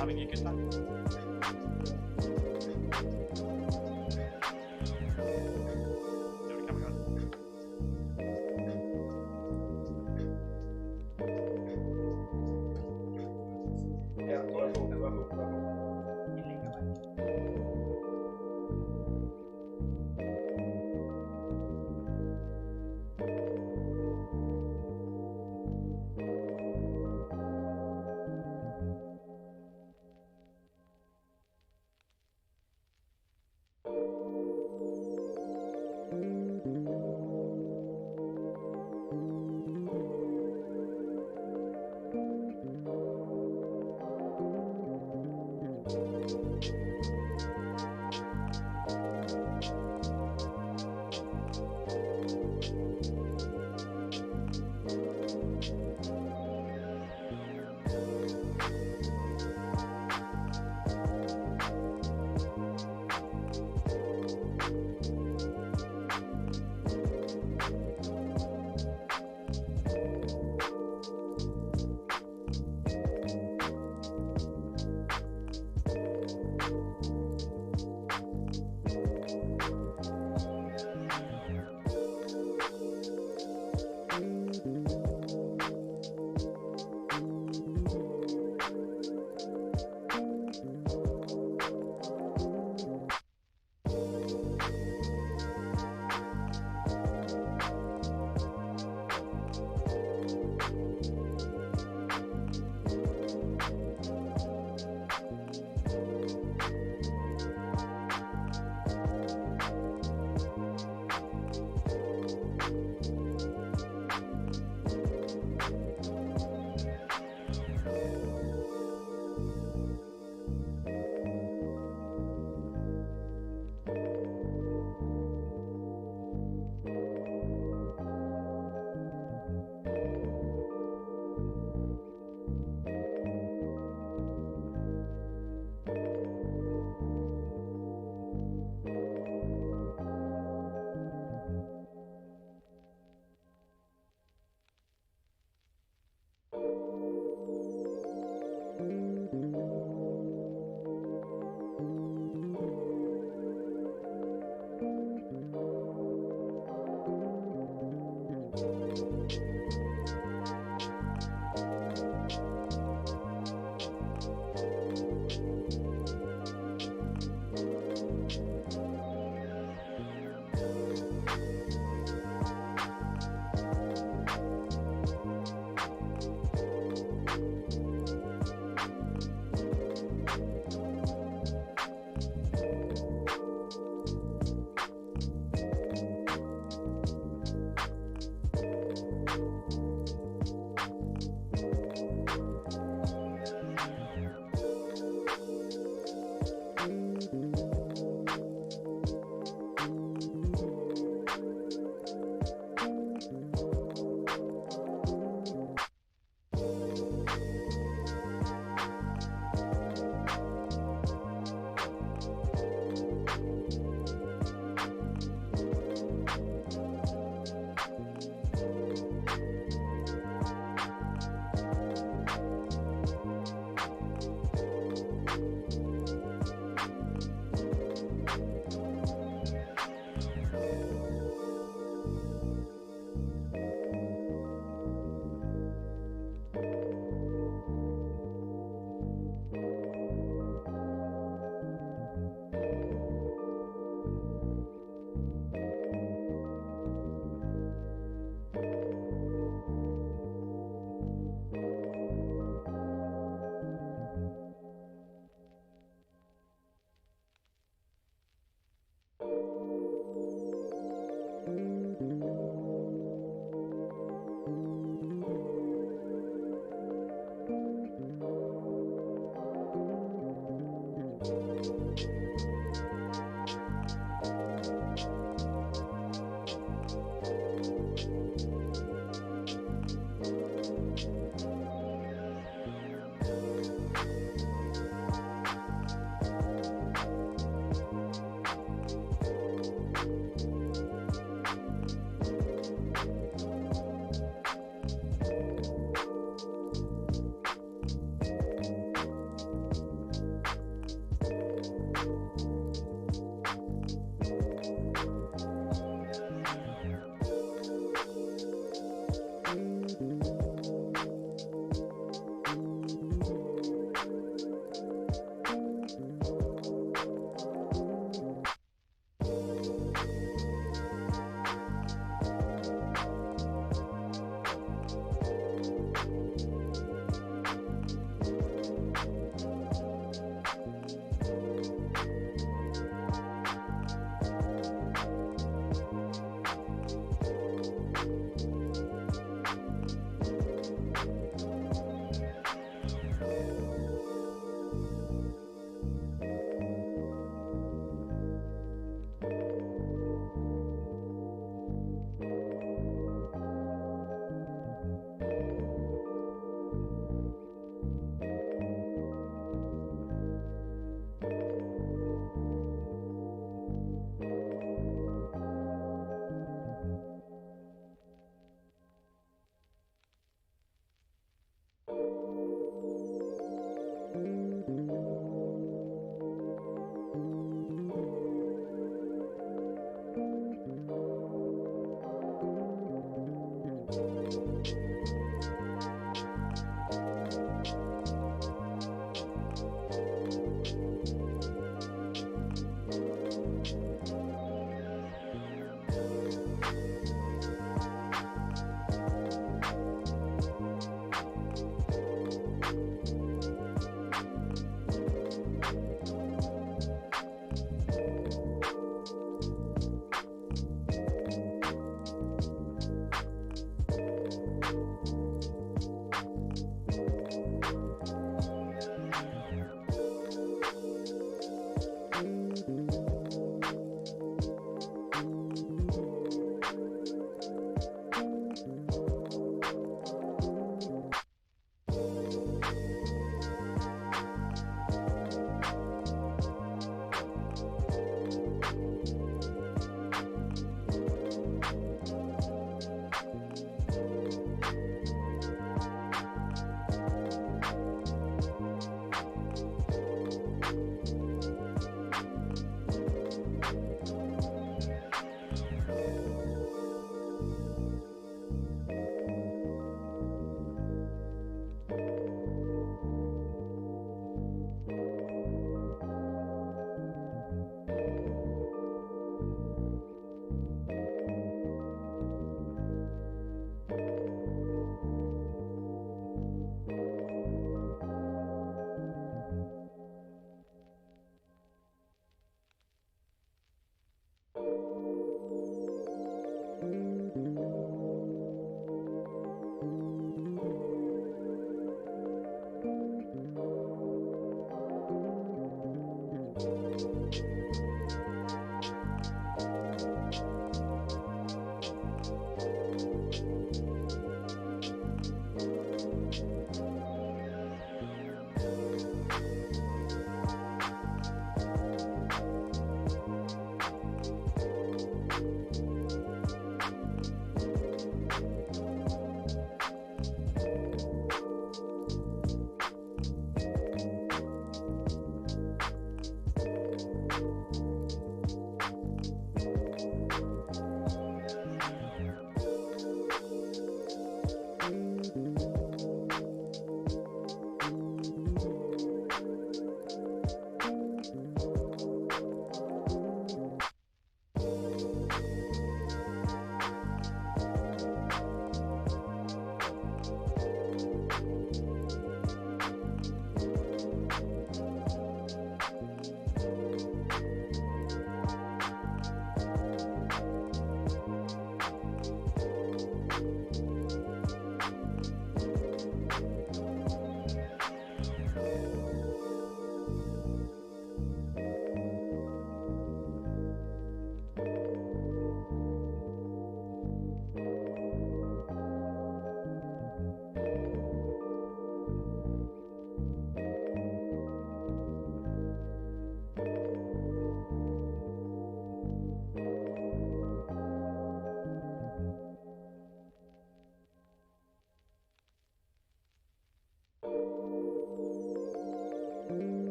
having a good time. Ja, det var fort.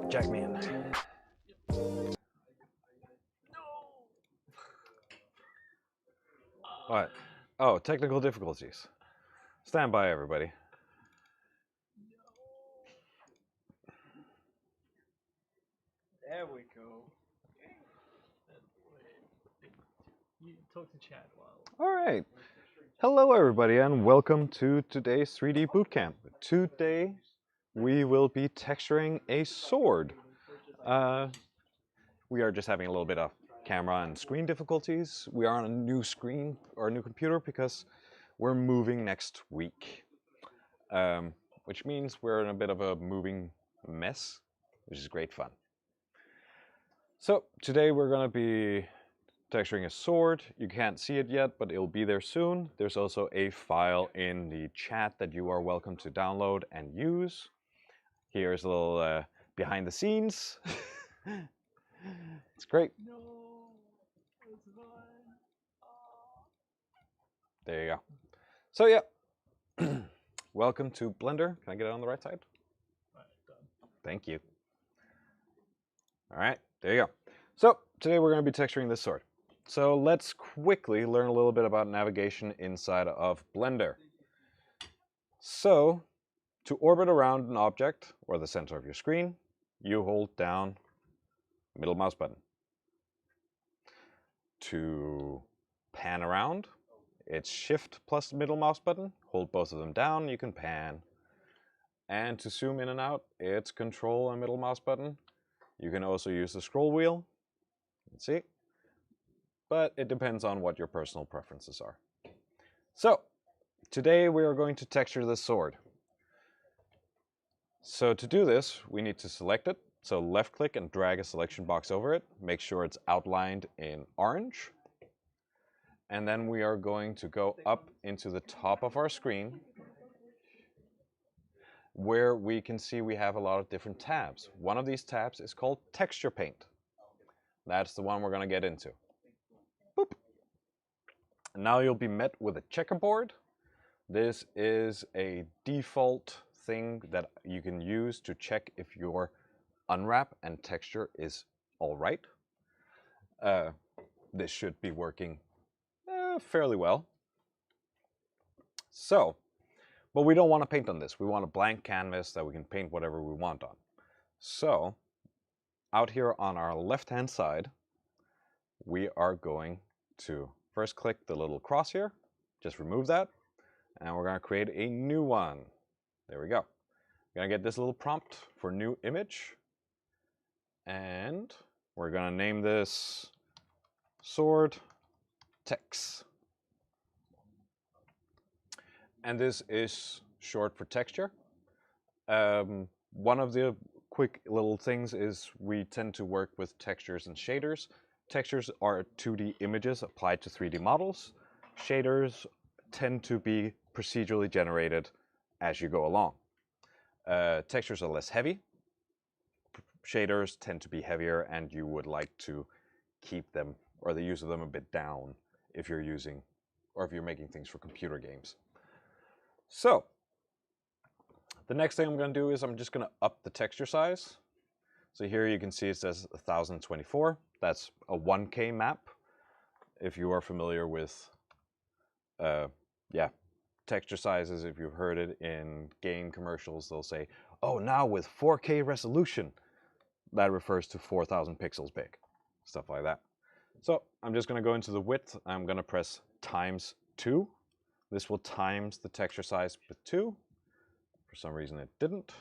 Jack me in. What? Oh, technical difficulties. Stand by, everybody. There we go. You talk to chat while. All right. Hello, everybody, and welcome to today's 3D Bootcamp. Today, we will be texturing a sword. We are just having a little bit of camera and screen difficulties. We are on a new screen or a new computer because we're moving next week, which means we're in a bit of a moving mess, which is great fun. So today we're going to be texturing a sword. You can't see it yet, but it'll be there soon. There's also a file in the chat that you are welcome to download and use. Here's a little behind the scenes. It's great. No, it's fine. There you go. So yeah, welcome to Blender. Can I get it on the right side? Right, done. Thank you. All right, there you go. So today we're going to be texturing this sword. So let's quickly learn a little bit about navigation inside of Blender. So to orbit around an object or the center of your screen, you hold down middle mouse button. To pan around, it's Shift plus middle mouse button. Hold both of them down, you can pan. And to zoom in and out, it's Control and middle mouse button. You can also use the scroll wheel. Let's see. But it depends on what your personal preferences are. So today we are going to texture this sword. So to do this, we need to select it. So left click and drag a selection box over it. Make sure it's outlined in orange. And then we are going to go up into the top of our screen where we can see we have a lot of different tabs. One of these tabs is called Texture Paint. That's the one we're going to get into. Boop. And now you'll be met with a checkerboard. This is a default thing that you can use to check if your unwrap and texture is all right. This should be working fairly well. So, but we don't want to paint on this. We want a blank canvas that we can paint whatever we want on. So, out here on our left-hand side, we are going to first click the little cross here. Just remove that. And we're going to create a new one. There we go. We're going to get this little prompt for new image. And we're going to name this sword text. And this is short for texture. One of the quick little things is we tend to work with textures and shaders. Textures are 2D images applied to 3D models. Shaders tend to be procedurally generated as you go along. Textures are less heavy. Shaders tend to be heavier, and you would like to keep them or the use of them a bit down if you're using or if you're making things for computer games. So the next thing I'm going to do is I'm just going to up the texture size. So here you can see it says 1024. That's a 1K map. If you are familiar with texture sizes, if you've heard it in game commercials, they'll say, oh, now with 4K resolution. That refers to 4,000 pixels big, stuff like that. So I'm just going to go into the width. I'm going to press ×2. This will times the texture size with 2. For some reason it didn't.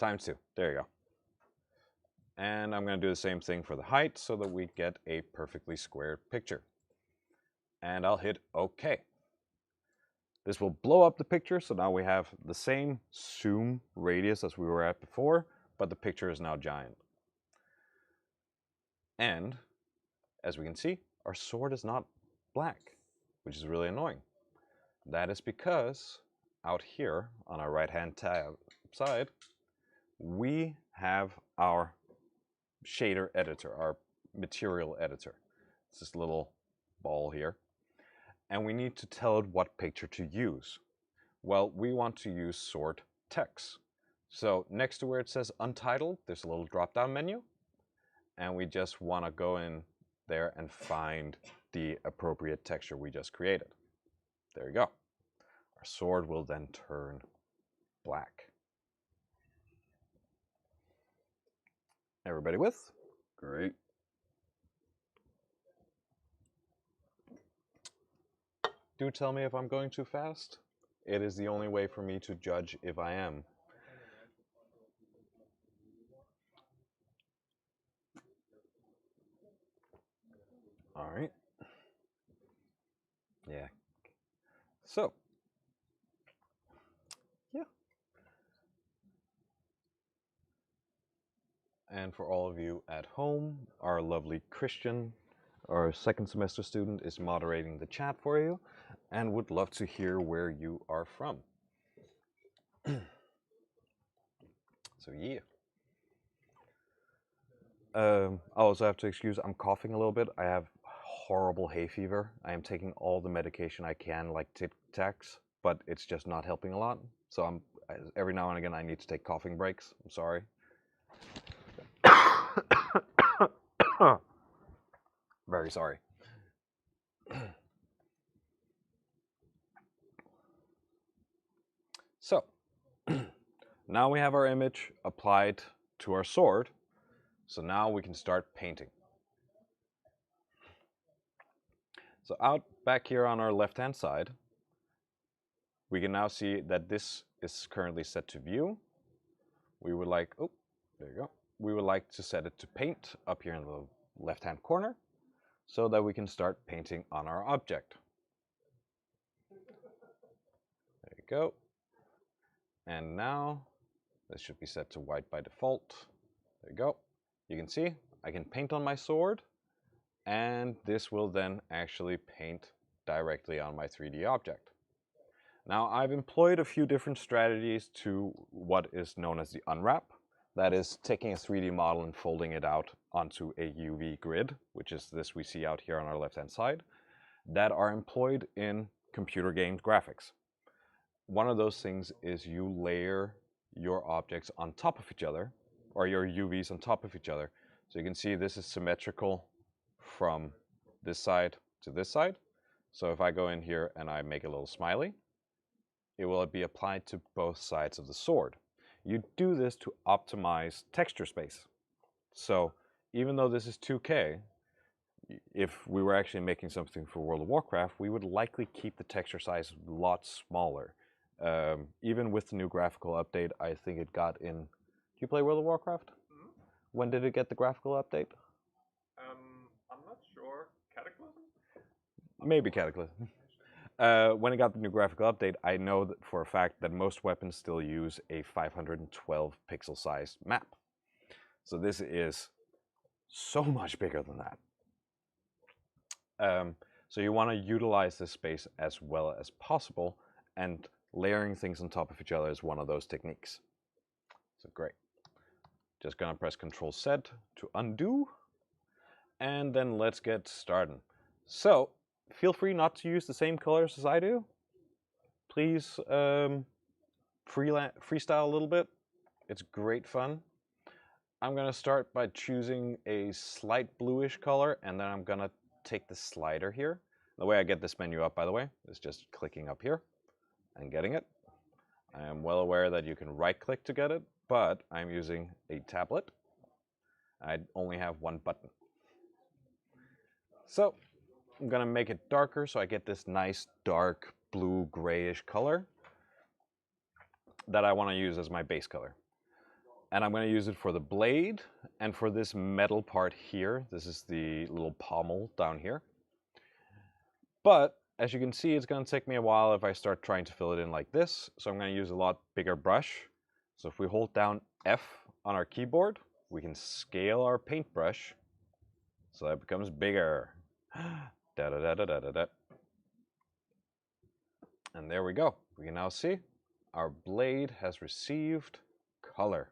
times 2. There you go. And I'm going to do the same thing for the height so that we get a perfectly square picture. And I'll hit OK. This will blow up the picture, so now we have the same zoom radius as we were at before, but the picture is now giant. And as we can see, our sword is not black, which is really annoying. That is because out here on our right-hand side, we have our shader editor, our material editor. It's this little ball here. And we need to tell it what picture to use. Well, we want to use sort text. So next to where it says untitled, there's a little drop-down menu. And we just want to go in there and find the appropriate texture we just created. There you go. Our sword will then turn black. Everybody with? Great. Do tell me if I'm going too fast. It is the only way for me to judge if I am. All right. Yeah. So, yeah. And for all of you at home, our lovely Christian, our second semester student, is moderating the chat for you and would love to hear where you are from. So, yeah. I also have to excuse, I'm coughing a little bit. I have horrible hay fever. I am taking all the medication I can, like Tic Tacs, but it's just not helping a lot. So every now and again I need to take coughing breaks. I'm sorry. Very sorry. So, now we have our image applied to our sword. So now we can start painting. So out back here on our left-hand side, we can now see that this is currently set to view. We would like, oh, there you go. We would like to set it to paint up here in the left-hand corner so that we can start painting on our object. There you go. And now this should be set to white by default. There you go. You can see I can paint on my sword, and this will then actually paint directly on my 3D object. Now, I've employed a few different strategies to what is known as the unwrap. That is taking a 3D model and folding it out onto a UV grid, which is this we see out here on our left-hand side, that are employed in computer game graphics. One of those things is you layer your objects on top of each other, or your UVs on top of each other. So you can see this is symmetrical from this side to this side. So if I go in here and I make a little smiley, it will be applied to both sides of the sword. You do this to optimize texture space. So even though this is 2K, if we were actually making something for World of Warcraft, we would likely keep the texture size a lot smaller. Even with the new graphical update, I think it got in... Do you play World of Warcraft? Mm-hmm. When did it get the graphical update? I'm not sure. Cataclysm? Maybe Cataclysm. When it got the new graphical update, I know that for a fact that most weapons still use a 512 pixel sized map. So this is so much bigger than that. So you want to utilize this space as well as possible, and layering things on top of each other is one of those techniques. So great. Just gonna press Ctrl-Z to undo, and then let's get started. So feel free not to use the same colors as I do. Please freestyle a little bit. It's great fun. I'm gonna start by choosing a slight bluish color, and then I'm gonna take the slider here. The way I get this menu up, by the way, is just clicking up here and getting it. I am well aware that you can right-click to get it, but I'm using a tablet. I only have one button. So I'm gonna make it darker so I get this nice dark blue grayish color that I want to use as my base color. And I'm going to use it for the blade and for this metal part here. This is the little pommel down here. But as you can see, it's going to take me a while if I start trying to fill it in like this. So I'm going to use a lot bigger brush. So if we hold down F on our keyboard, we can scale our paintbrush so that it becomes bigger. Da, da, da, da, da, da, da. And there we go. We can now see our blade has received color.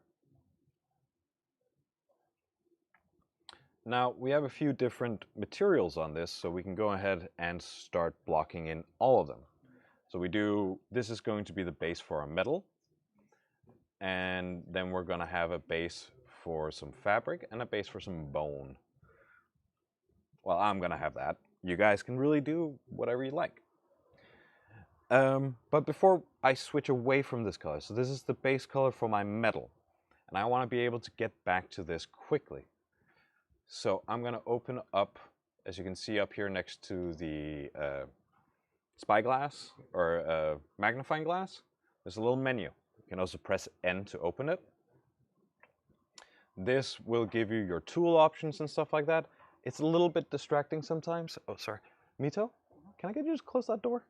Now we have a few different materials on this, so we can go ahead and start blocking in all of them. So this is going to be the base for our metal, and then we're going to have a base for some fabric and a base for some bone. Well, I'm going to have that. You guys can really do whatever you like. But before I switch away from this color, so this is the base color for my metal, and I want to be able to get back to this quickly. So I'm going to open up, as you can see up here next to the spyglass or magnifying glass, there's a little menu. You can also press N to open it. This will give you your tool options and stuff like that. It's a little bit distracting sometimes. Oh, sorry. Mito, can I get you to close that door?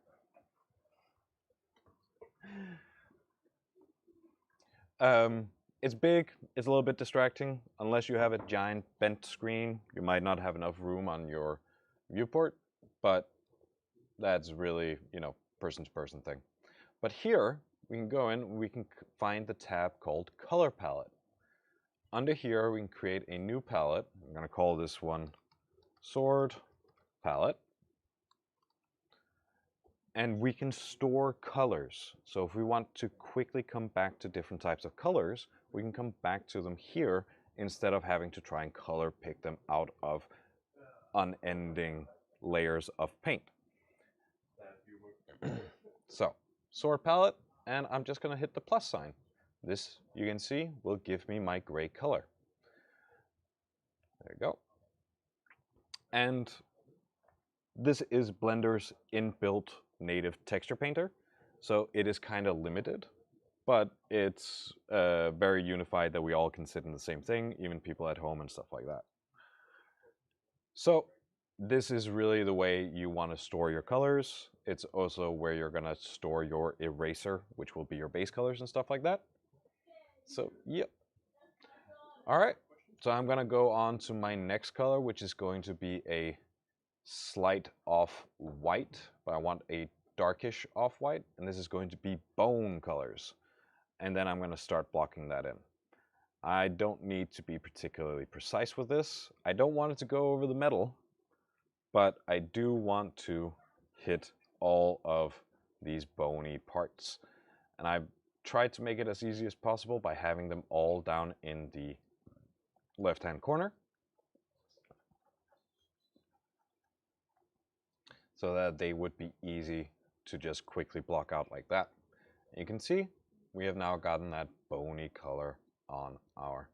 It's big, it's a little bit distracting. Unless you have a giant bent screen, you might not have enough room on your viewport, but that's really, person to person thing. But here, we can go in, we can find the tab called Color Palette. Under here, we can create a new palette. I'm going to call this one Sword Palette. And we can store colors. So if we want to quickly come back to different types of colors, we can come back to them here instead of having to try and color pick them out of unending layers of paint. So, sword palette, and I'm just going to hit the plus sign. This, you can see, will give me my gray color. There you go. And this is Blender's inbuilt native texture painter, so it is kind of limited, but it's very unified that we all can sit in the same thing, even people at home and stuff like that. So this is really the way you want to store your colors. It's also where you're going to store your eraser, which will be your base colors and stuff like that. So, yep. All right, so I'm going to go on to my next color, which is going to be a slight off-white, but I want a darkish off-white, and this is going to be bone colors. And then I'm going to start blocking that in. I don't need to be particularly precise with this. I don't want it to go over the metal, but I do want to hit all of these bony parts. And I've tried to make it as easy as possible by having them all down in the left-hand corner, so that they would be easy to just quickly block out like that. You can see we have now gotten that bony color on our,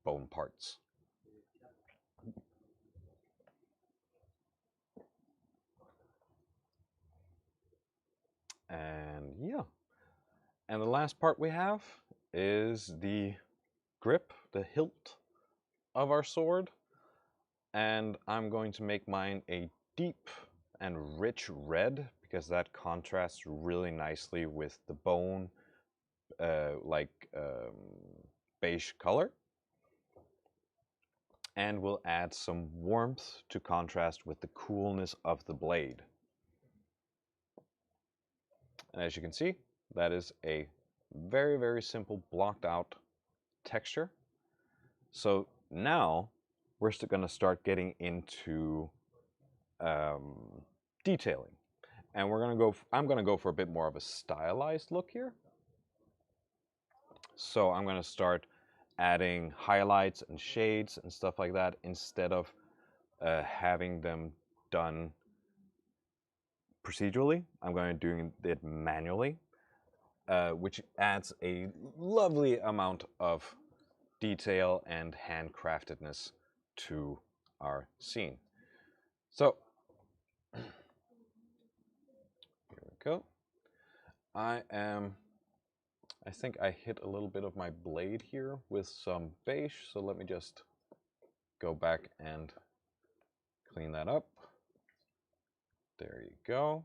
bone parts. And and the last part we have is the grip, the hilt of our sword. And I'm going to make mine a deep and rich red, because that contrasts really nicely with the bone, beige color. And we'll add some warmth to contrast with the coolness of the blade. And as you can see, that is a very, very simple blocked out texture. So now we're going to start getting into detailing. And I'm going to go for a bit more of a stylized look here. So I'm going to start adding highlights and shades and stuff like that, instead of having them done procedurally. I'm going to do it manually, which adds a lovely amount of detail and handcraftedness to our scene. So here we go. I am I think I hit a little bit of my blade here with some beige, so let me just go back and clean that up. There you go.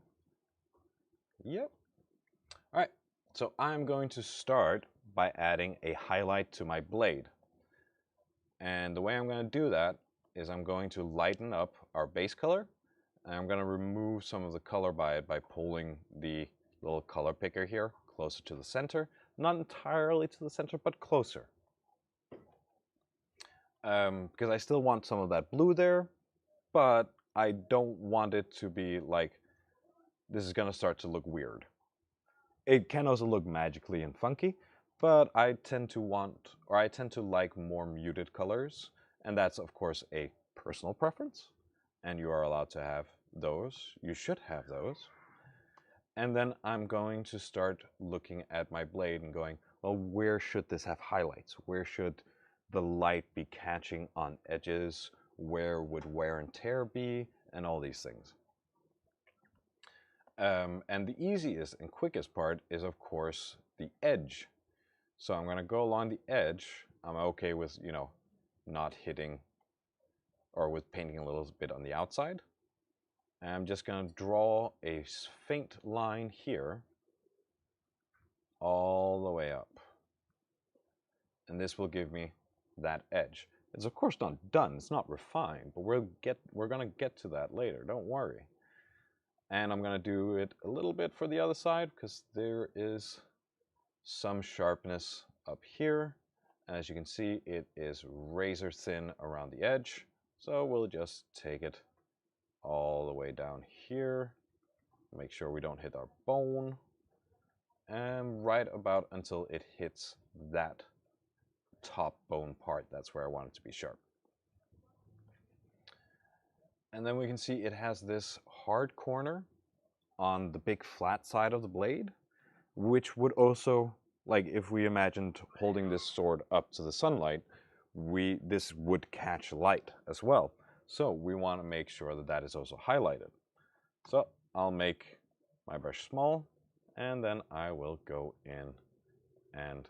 Yep. All right, so I'm going to start by adding a highlight to my blade. And the way I'm going to do that is I'm going to lighten up our base color, and I'm going to remove some of the color by it by pulling the little color picker here closer to the center. Not entirely to the center, but closer. Because I still want some of that blue there, but I don't want it to be like, this is going to start to look weird. It can also look magically and funky, but I tend to like more muted colors, and that's of course a personal preference, and you are allowed to have those. You should have those. And then I'm going to start looking at my blade and going, well, where should this have highlights? Where should the light be catching on edges? Where would wear and tear be? And all these things. And the easiest and quickest part is, of course, the edge. So I'm going to go along the edge. I'm okay with, not hitting or with painting a little bit on the outside. And I'm just going to draw a faint line here all the way up. And this will give me that edge. It's of course not done. It's not refined, but we're going to get to that later. Don't worry. And I'm going to do it a little bit for the other side because there is some sharpness up here. And as you can see, it is razor thin around the edge. So we'll just take it all the way down here. Make sure we don't hit our bone. And right about until it hits that top bone part. That's where I want it to be sharp. And then we can see it has this hard corner on the big flat side of the blade, which would also, like if we imagined holding this sword up to the sunlight, this would catch light as well. So we want to make sure that that is also highlighted. So I'll make my brush small, and then I will go in and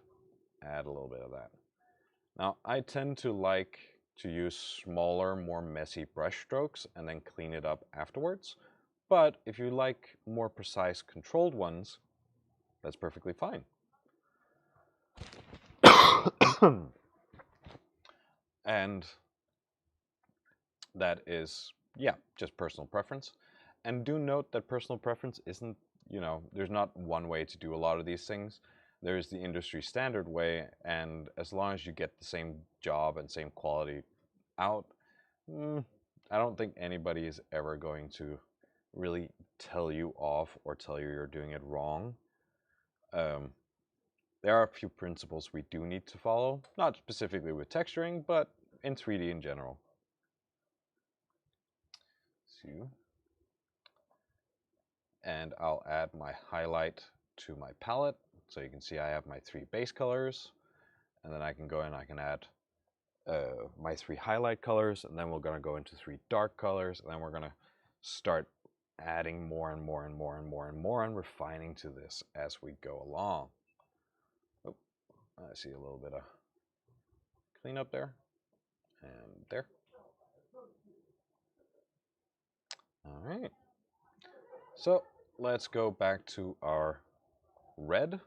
add a little bit of that. Now I tend to like to use smaller, more messy brush strokes and then clean it up afterwards. But if you like more precise, controlled ones, that's perfectly fine. And that is, yeah, just personal preference. And do note that personal preference isn't, there's not one way to do a lot of these things. There's the industry standard way, and as long as you get the same job and same quality out, I don't think anybody is ever going to really tell you off or tell you you're doing it wrong. There are a few principles we do need to follow, not specifically with texturing, but in 3D in general. And I'll add my highlight to my palette. So you can see I have my 3 base colors, and then I can go in and I can add my 3 highlight colors, and then we're going to go into 3 dark colors, and then we're going to start adding more and more and more and more and more and refining to this as we go along. Oh, I see a little bit of cleanup there, and there. All right. So let's go back to our red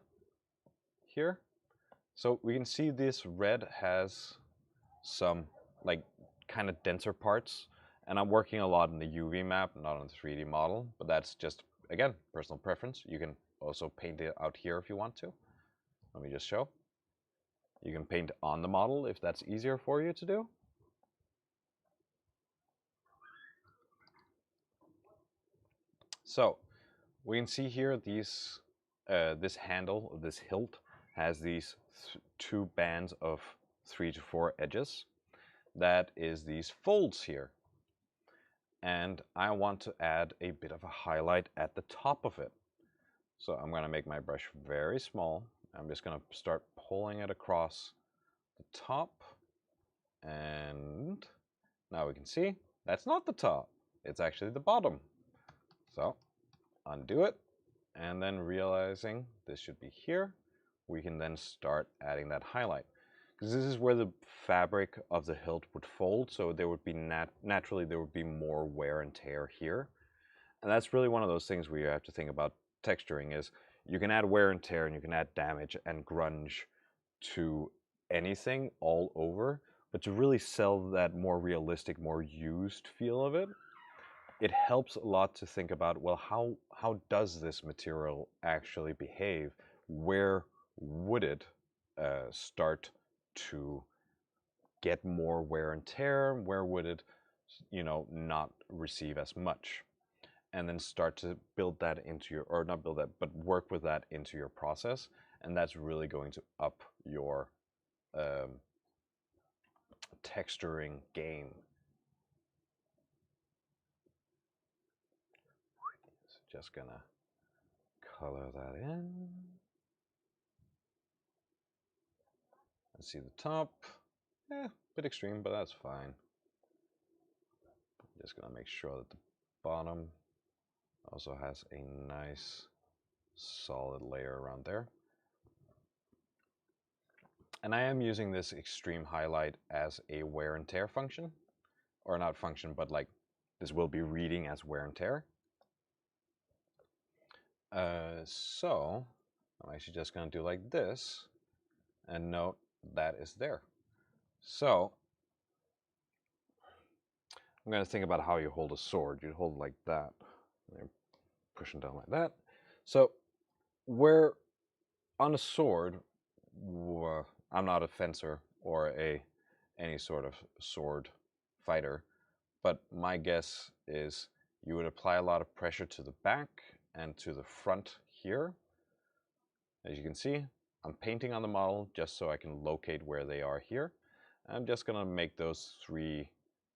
here. So we can see this red has some like kind of denser parts, and I'm working a lot in the UV map, not on the 3D model, but that's just, again, personal preference. You can also paint it out here if you want to. Let me just show. You can paint on the model if that's easier for you to do. So we can see here these, this handle, this hilt, has these 2 bands of 3 to 4 edges. That is these folds here. And I want to add a bit of a highlight at the top of it. So I'm going to make my brush very small. I'm just going to start pulling it across the top. And now we can see that's not the top. It's actually the bottom. So undo it. And then realizing this should be here, we can then start adding that highlight. Because this is where the fabric of the hilt would fold, so there would be naturally there would be more wear and tear here. And that's really one of those things where you have to think about texturing is you can add wear and tear and you can add damage and grunge to anything all over, but to really sell that more realistic, more used feel of it, it helps a lot to think about, well, how does this material actually behave? Where would it start to get more wear and tear? Where would it, not receive as much? And then start to build that into your, or not build that, but work with that into your process. And that's really going to up your texturing game. So just gonna color that in. Let's see the top. A bit extreme, but that's fine. Just gonna make sure that the bottom also has a nice solid layer around there. And I am using this extreme highlight as a wear and tear function. Or not function, but like this will be reading as wear and tear. So I'm actually just going to do like this and note that is there. So I'm going to think about how you hold a sword. You'd hold it like that. And you're pushing down like that. So where on a sword, I'm not a fencer or any sort of sword fighter, but my guess is you would apply a lot of pressure to the back and to the front here. As you can see, I'm painting on the model just so I can locate where they are here. I'm just going to make those 3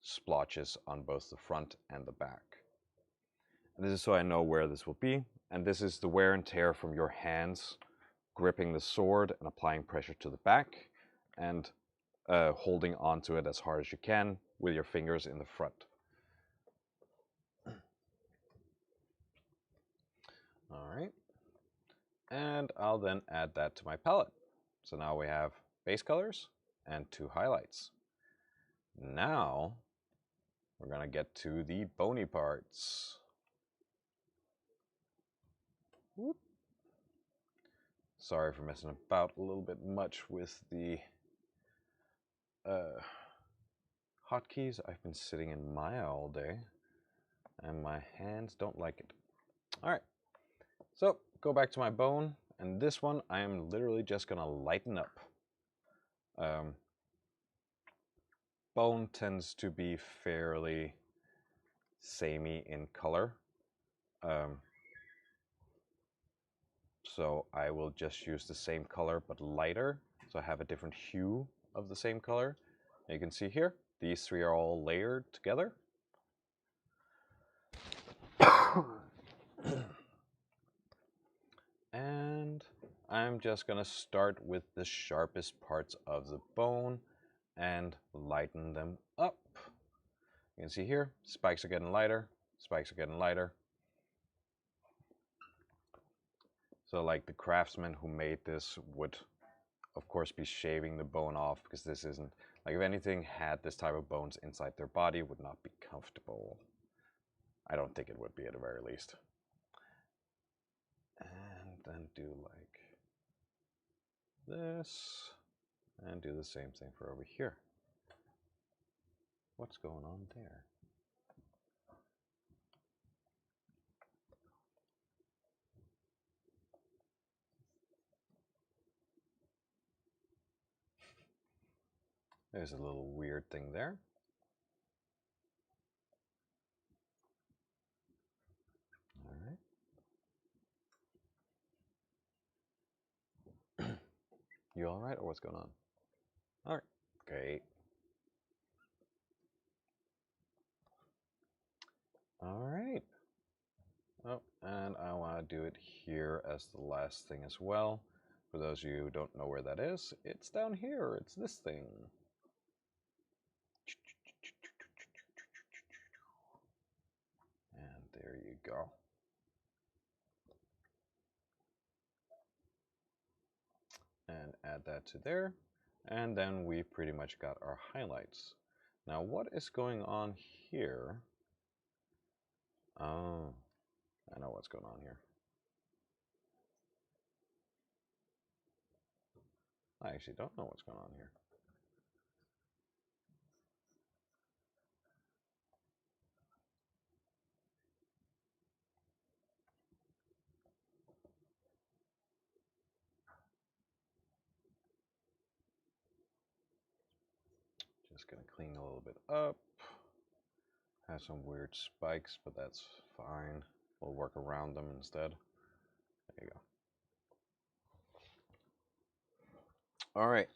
splotches on both the front and the back. And this is so I know where this will be. And this is the wear and tear from your hands gripping the sword and applying pressure to the back and holding onto it as hard as you can with your fingers in the front. All right. And I'll then add that to my palette. So now we have base colors and 2 highlights. Now we're going to get to the bony parts. Whoop. Sorry for messing about a little bit much with the hotkeys. I've been sitting in Maya all day and my hands don't like it. All right, so go back to my bone, and this one I am literally just gonna lighten up. Bone tends to be fairly samey in color, so I will just use the same color but lighter, so I have a different hue of the same color. And you can see here, these 3 are all layered together. And I'm just gonna start with the sharpest parts of the bone and lighten them up. You can see here, spikes are getting lighter, spikes are getting lighter. So like the craftsman who made this would of course be shaving the bone off, because this isn't, like if anything had this type of bones inside their body, it would not be comfortable. I don't think it would be at the very least. And then do like this, and do the same thing for over here. What's going on there? There's a little weird thing there. All right. You all right, or what's going on? All right, great. All right. Oh, and I want to do it here as the last thing as well. For those of you who don't know where that is, it's down here. It's this thing. And there you go. add that to there, and then we pretty much got our highlights. Now what is going on here? Oh, I know what's going on here. I actually don't know what's going on here. Just gonna clean a little bit up. Has some weird spikes, but that's fine. We'll work around them instead. There you go. All right.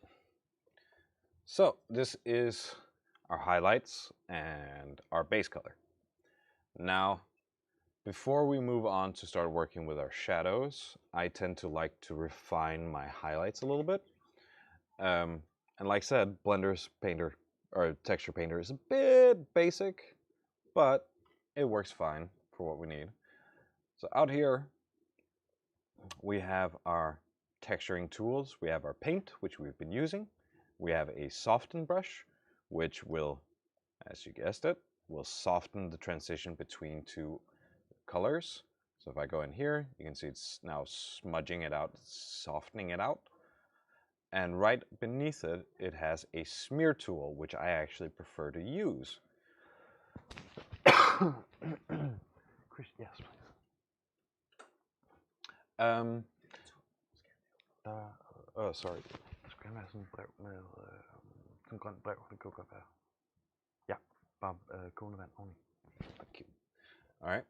So this is our highlights and our base color. Now, before we move on to start working with our shadows, I tend to like to refine my highlights a little bit. And like I said, Blender's Painter or Texture Painter is a bit basic, but it works fine for what we need. So out here, we have our texturing tools. We have our paint, which we've been using. We have a soften brush, which will, as you guessed it, will soften the transition between two colors. So if I go in here, you can see it's now smudging it out, softening it out. And right beneath it, it has a smear tool, which I actually prefer to use. Chris, yes, please. Sorry. Skal jeg have sådan et brev med sådan et grønt brev, det kunne godt være. Ja, bare kogende vand oveni. Thank you. All right.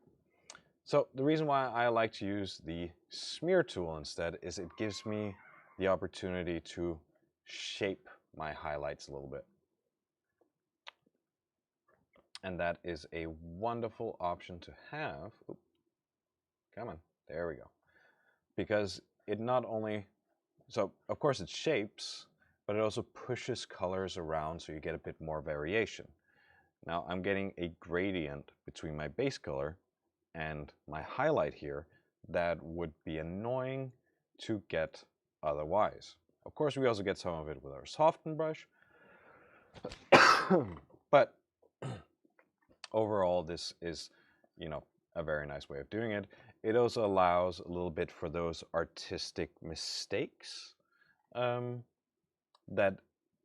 So the reason why I like to use the smear tool instead is it gives me the opportunity to shape my highlights a little bit. And that is a wonderful option to have. Oop, come on, there we go. Because it not only, so of course it shapes, but it also pushes colors around so you get a bit more variation. Now I'm getting a gradient between my base color and my highlight here that would be annoying to get otherwise. Of course, we also get some of it with our soften brush, but overall, this is, you know, a very nice way of doing it. It also allows a little bit for those artistic mistakes that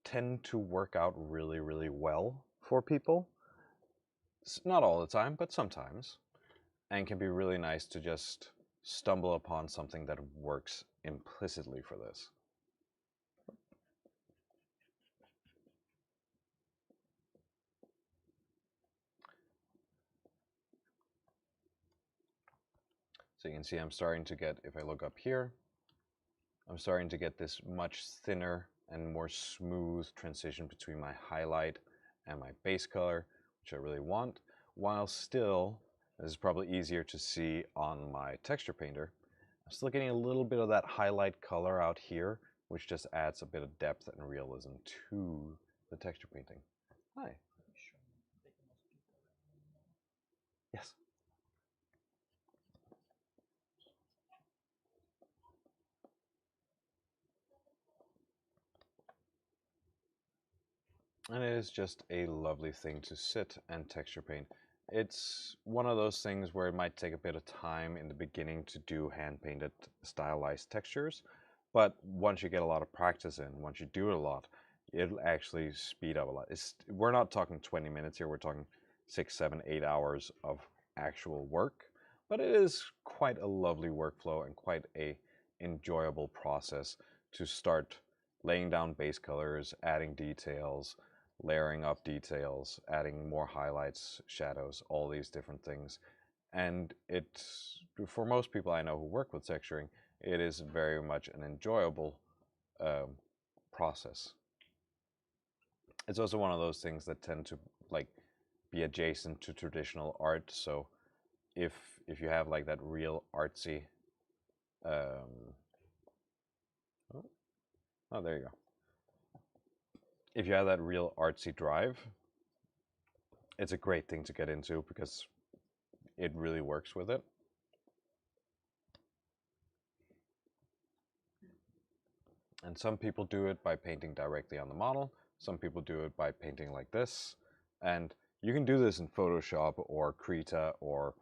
tend to work out really, really well for people. It's not all the time, but sometimes, and can be really nice to just stumble upon something that works implicitly for this. So you can see I'm starting to get, if I look up here, I'm starting to get this much thinner and more smooth transition between my highlight and my base color, which I really want, while still, this is probably easier to see on my texture painter, I'm still getting a little bit of that highlight color out here, which just adds a bit of depth and realism to the texture painting. Hi. Yes. And it is just a lovely thing to sit and texture paint. It's one of those things where it might take a bit of time in the beginning to do hand-painted stylized textures, but once you get a lot of practice in, once you do it a lot, it'll actually speed up a lot. We're not talking 20 minutes here, we're talking 6, 7, 8 hours of actual work, but it is quite a lovely workflow and quite a enjoyable process to start laying down base colors, adding details, layering up details, adding more highlights, shadows, all these different things. And it's, for most people I know who work with texturing, it is very much an enjoyable process. It's also one of those things that tend to like be adjacent to traditional art. So if you have like that real artsy, oh, there you go. If you have that real artsy drive, it's a great thing to get into because it really works with it. And some people do it by painting directly on the model. Some people do it by painting like this. And you can do this in Photoshop or Krita or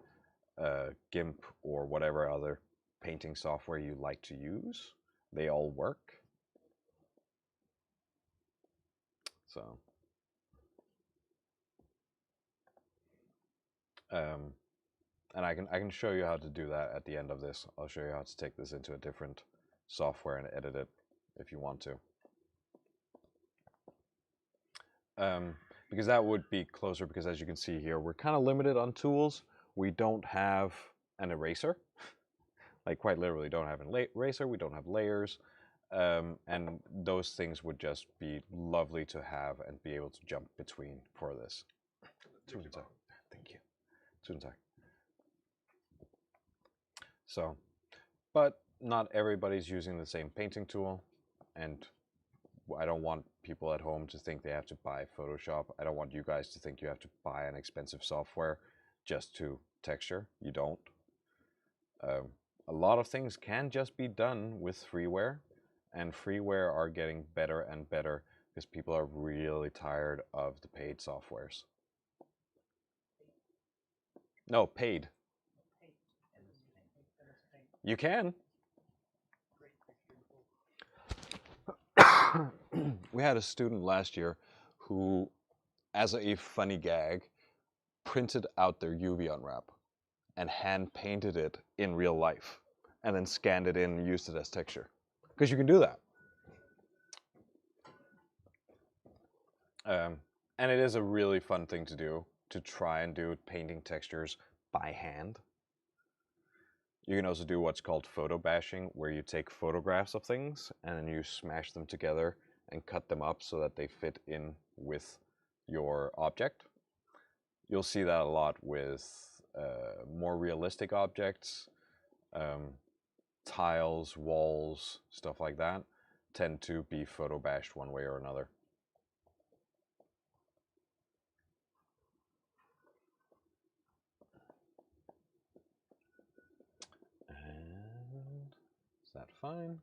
GIMP or whatever other painting software you like to use. They all work. So, and I can show you how to do that at the end of this. I'll show you how to take this into a different software and edit it if you want to. Because that would be closer, because as you can see here, we're kind of limited on tools. We don't have an eraser. Like quite literally don't have an eraser, we don't have layers. And those things would just be lovely to have and be able to jump between for this. Thank you. So, but not everybody's using the same painting tool, and I don't want people at home to think they have to buy Photoshop. I don't want you guys to think you have to buy an expensive software just to texture. You don't. A lot of things can just be done with freeware, and freeware are getting better and better because people are really tired of the paid softwares. No, paid. You can. We had a student last year who, as a funny gag, printed out their UV unwrap and hand painted it in real life and then scanned it in and used it as texture. Because you can do that. And it is a really fun thing to do, to try and do painting textures by hand. You can also do what's called photo bashing, where you take photographs of things and then you smash them together and cut them up so that they fit in with your object. You'll see that a lot with more realistic objects. Tiles, walls, stuff like that tend to be photo bashed one way or another. And is that fine?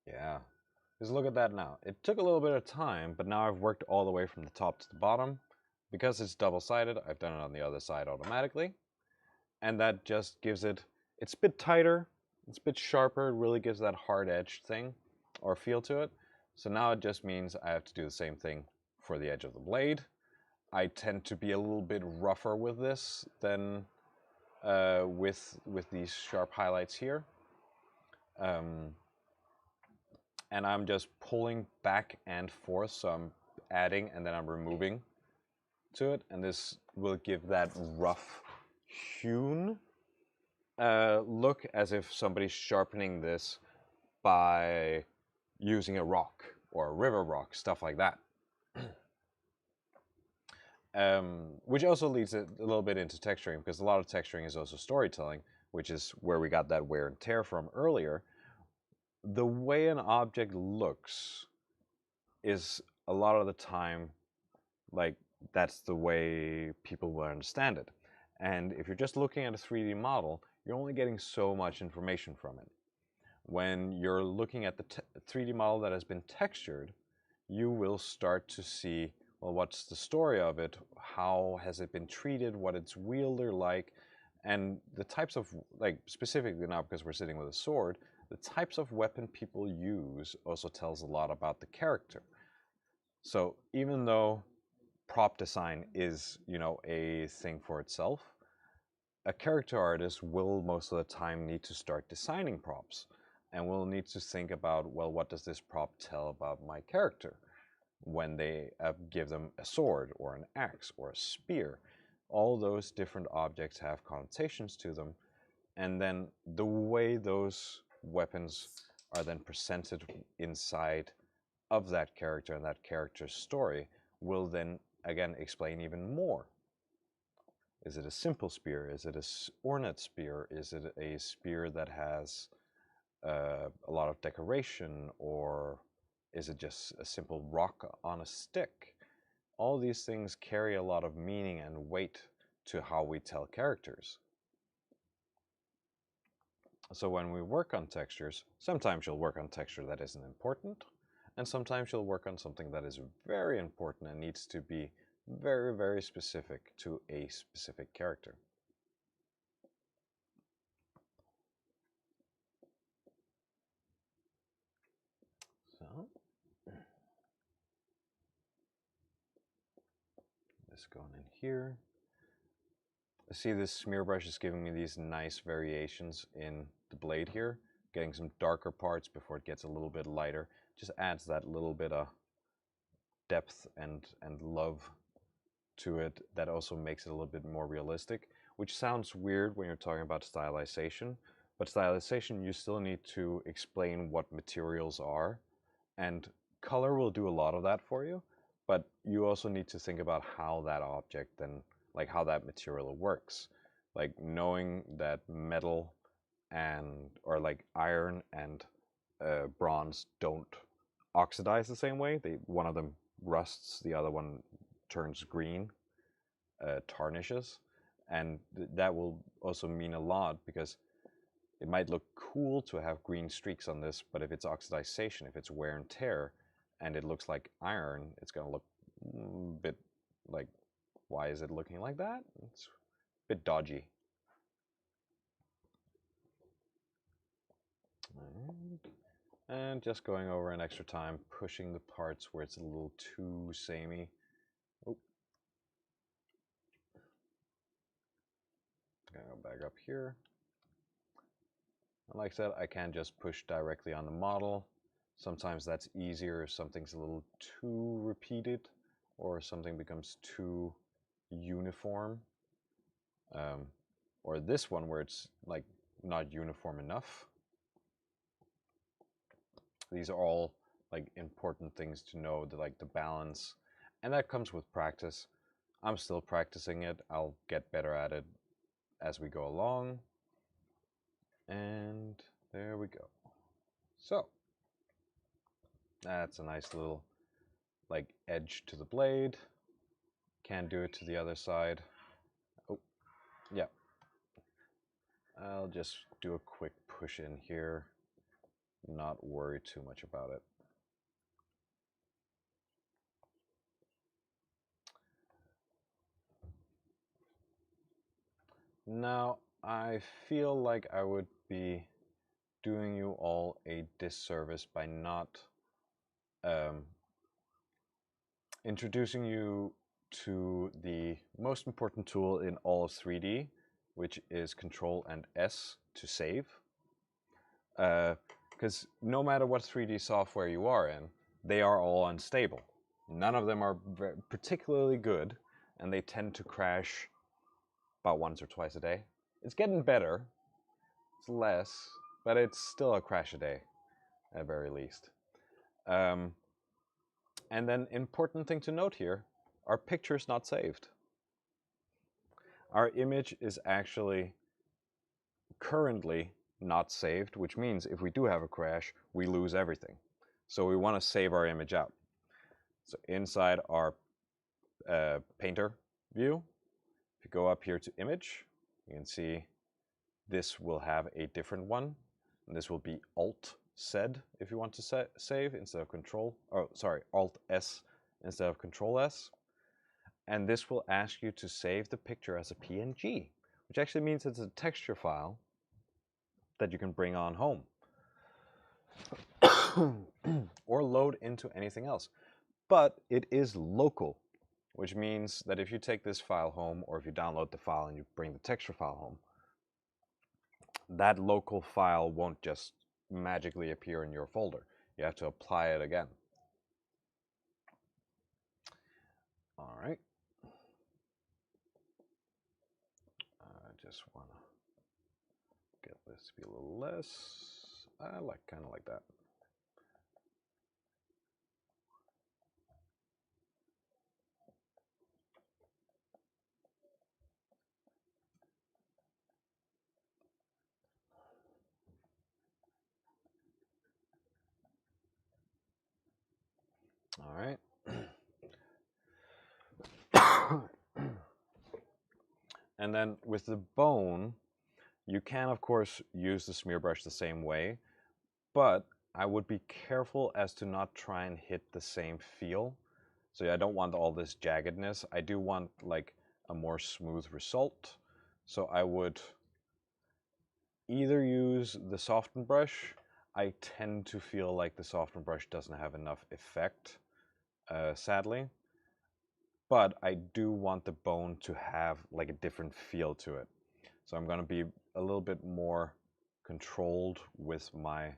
Yeah. Just look at that now. It took a little bit of time, but now I've worked all the way from the top to the bottom. Because it's double-sided, I've done it on the other side automatically. And that just gives it, it's a bit tighter, it's a bit sharper, it really gives that hard edge thing or feel to it. So now it just means I have to do the same thing for the edge of the blade. I tend to be a little bit rougher with this than with these sharp highlights here. And I'm just pulling back and forth, so I'm adding and then I'm removing to it, and this will give that rough hewn look, as if somebody's sharpening this by using a rock or a river rock, stuff like that. Which also leads a little bit into texturing, because a lot of texturing is also storytelling, which is where we got that wear and tear from earlier. The way an object looks is a lot of the time, like, that's the way people will understand it. And if you're just looking at a 3D model, you're only getting so much information from it. When you're looking at the 3D model that has been textured, you will start to see, well, what's the story of it? How has it been treated? What its wielder like? And the types of, like, specifically now because we're sitting with a sword, the types of weapon people use also tells a lot about the character. So even though prop design is, a thing for itself, a character artist will most of the time need to start designing props and will need to think about, well, what does this prop tell about my character when they give them a sword or an axe or a spear. All those different objects have connotations to them, and then the way those weapons are then presented inside of that character and that character's story will then again explain even more. Is it a simple spear? Is it a ornate spear? Is it a spear that has a lot of decoration? Or is it just a simple rock on a stick? All these things carry a lot of meaning and weight to how we tell characters. So when we work on textures, sometimes you'll work on texture that isn't important, and sometimes you'll work on something that is very important and needs to be very, very specific to a specific character. So, this going in here. See, this smear brush is giving me these nice variations in the blade here, getting some darker parts before it gets a little bit lighter. Just adds that little bit of depth and love to it that also makes it a little bit more realistic, which sounds weird when you're talking about stylization, but stylization, you still need to explain what materials are, and color will do a lot of that for you, but you also need to think about how that object and like how that material works. Like knowing that metal and or like iron and bronze don't oxidize the same way. One of them rusts, the other one turns green, tarnishes, and that will also mean a lot because it might look cool to have green streaks on this, but if it's oxidization, if it's wear and tear, and it looks like iron, it's going to look a bit like, why is it looking like that? It's a bit dodgy. And just going over an extra time, pushing the parts where it's a little too samey. Oh. Gonna go back up here. And like I said, I can just push directly on the model. Sometimes that's easier if something's a little too repeated or something becomes too uniform. Or this one where it's like not uniform enough. These are all like important things to know, like the balance, and that comes with practice. I'm still practicing it. I'll get better at it as we go along. And there we go. So that's a nice little like edge to the blade. Can do it to the other side. Oh, yeah. I'll just do a quick push in here. Not worry too much about it. Now, I feel like I would be doing you all a disservice by not introducing you to the most important tool in all of 3D, which is Control and S to save. Because no matter what 3D software you are in, they are all unstable. None of them are particularly good, and they tend to crash about once or twice a day. It's getting better. It's less, but it's still a crash a day, at very least. And then important thing to note here, our picture's not saved. Our image is actually currently not saved, which means if we do have a crash, we lose everything. So we want to save our image out. So inside our painter view, if you go up here to image, you can see this will have a different one. And this will be Alt-Z if you want to save instead of Control, oh sorry, Alt-S instead of Control-S. And this will ask you to save the picture as a PNG, which actually means it's a texture file that you can bring on home or load into anything else. But it is local, which means that if you take this file home or if you download the file and you bring the texture file home, that local file won't just magically appear in your folder. You have to apply it again. All right. I just want to get this to be a little less. I like kind of like that. All right. And then with the bone, You can, of course, use the smear brush the same way, but I would be careful as to not try and hit the same feel. So yeah, I don't want all this jaggedness. I do want like a more smooth result. So I would either use the soften brush. I tend to feel like the soften brush doesn't have enough effect, sadly. But I do want the bone to have like a different feel to it. So I'm going to be a little bit more controlled with my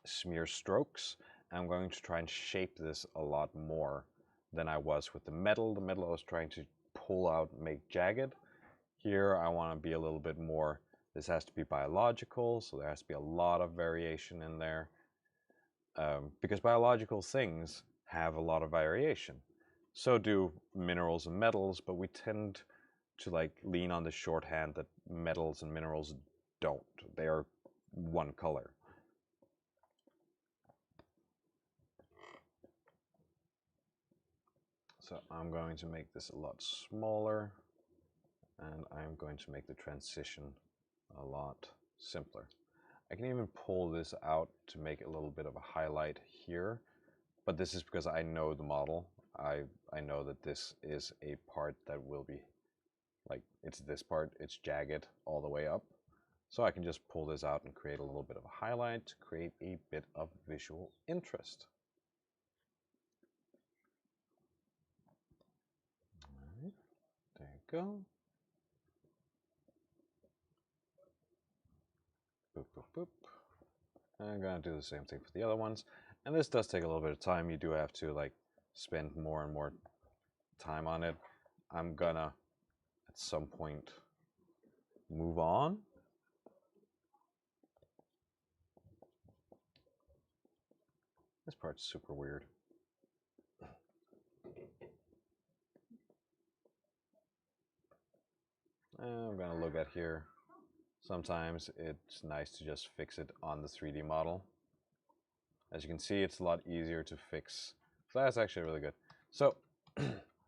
smear strokes. I'm going to try and shape this a lot more than I was with the metal. The metal I was trying to pull out and make jagged. Here I want to be a little bit more, this has to be biological, so there has to be a lot of variation in there. Because biological things have a lot of variation. So do minerals and metals, but we tend to like lean on the shorthand that metals and minerals don't. They are one color. So I'm going to make this a lot smaller, and I'm going to make the transition a lot simpler. I can even pull this out to make a little bit of a highlight here, but this is because I know the model. I know that this is a part that will be, like, it's this part, it's jagged all the way up. So I can just pull this out and create a little bit of a highlight to create a bit of visual interest. All right, there you go. Boop, boop, boop. I'm gonna do the same thing for the other ones. And this does take a little bit of time. You do have to like spend more and more time on it. I'm gonna at some point move on. This part's super weird. I'm gonna look at here. Sometimes it's nice to just fix it on the 3D model. As you can see, it's a lot easier to fix. So that's actually really good. So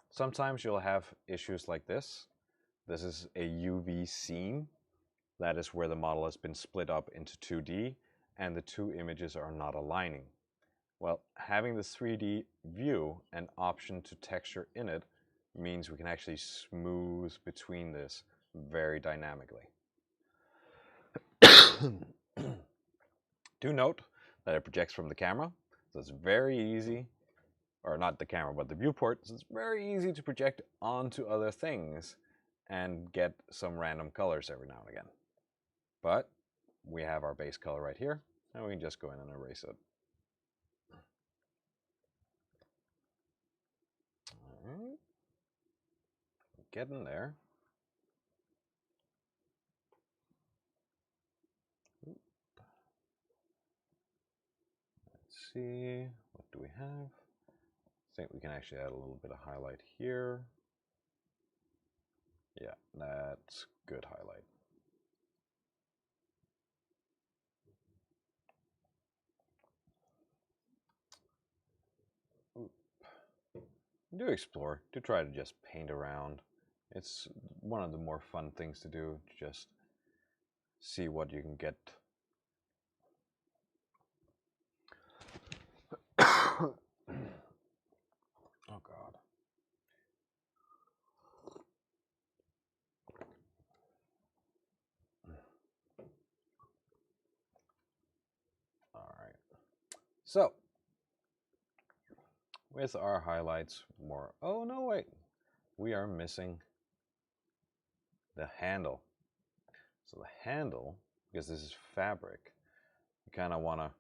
sometimes you'll have issues like this. This is a UV scene. That is where the model has been split up into 2D and the two images are not aligning. Well, having the 3D view and option to texture in it means we can actually smooth between this very dynamically. Do note that it projects from the camera, so it's very easy, or not the camera, but the viewport, so it's very easy to project onto other things and get some random colors every now and again. But we have our base color right here, and we can just go in and erase it. All right. Getting there. Let's see, what do we have? I think we can actually add a little bit of highlight here. Yeah, that's good highlight. Do explore, do try to just paint around. It's one of the more fun things to do, to just see what you can get. Oh God. All right. So, with our highlights more, oh no, wait, we are missing the handle. So the handle, because this is fabric, you kind of want to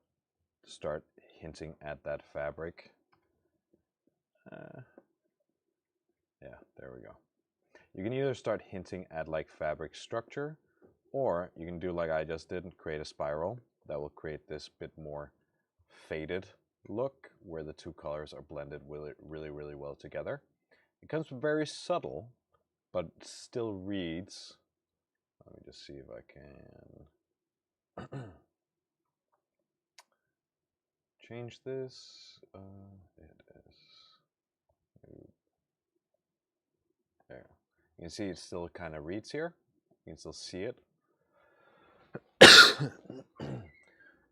start hinting at that fabric. Yeah, there we go. You can either start hinting at like fabric structure, or you can do like I just did and create a spiral that will create this bit more faded look where the two colors are blended really, really well together. It becomes very subtle, but still reads. Let me just see if I can change this. It is. There. You can see it still kind of reads here. You can still see it.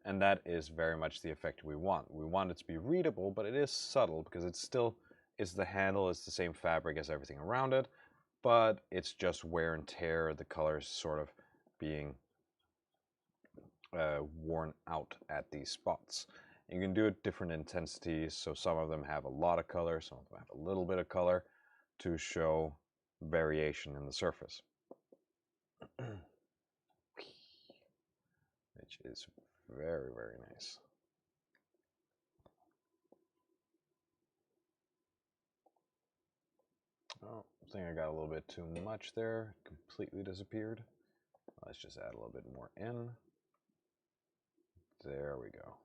And that is very much the effect we want. We want it to be readable, but it is subtle because it's still, the handle is the same fabric as everything around it, but it's just wear and tear, the colors sort of being worn out at these spots. And you can do it different intensities, so some of them have a lot of color, some of them have a little bit of color to show variation in the surface. Which is very, very nice. Oh, I think I got a little bit too much there. Completely disappeared. Let's just add a little bit more in. There we go.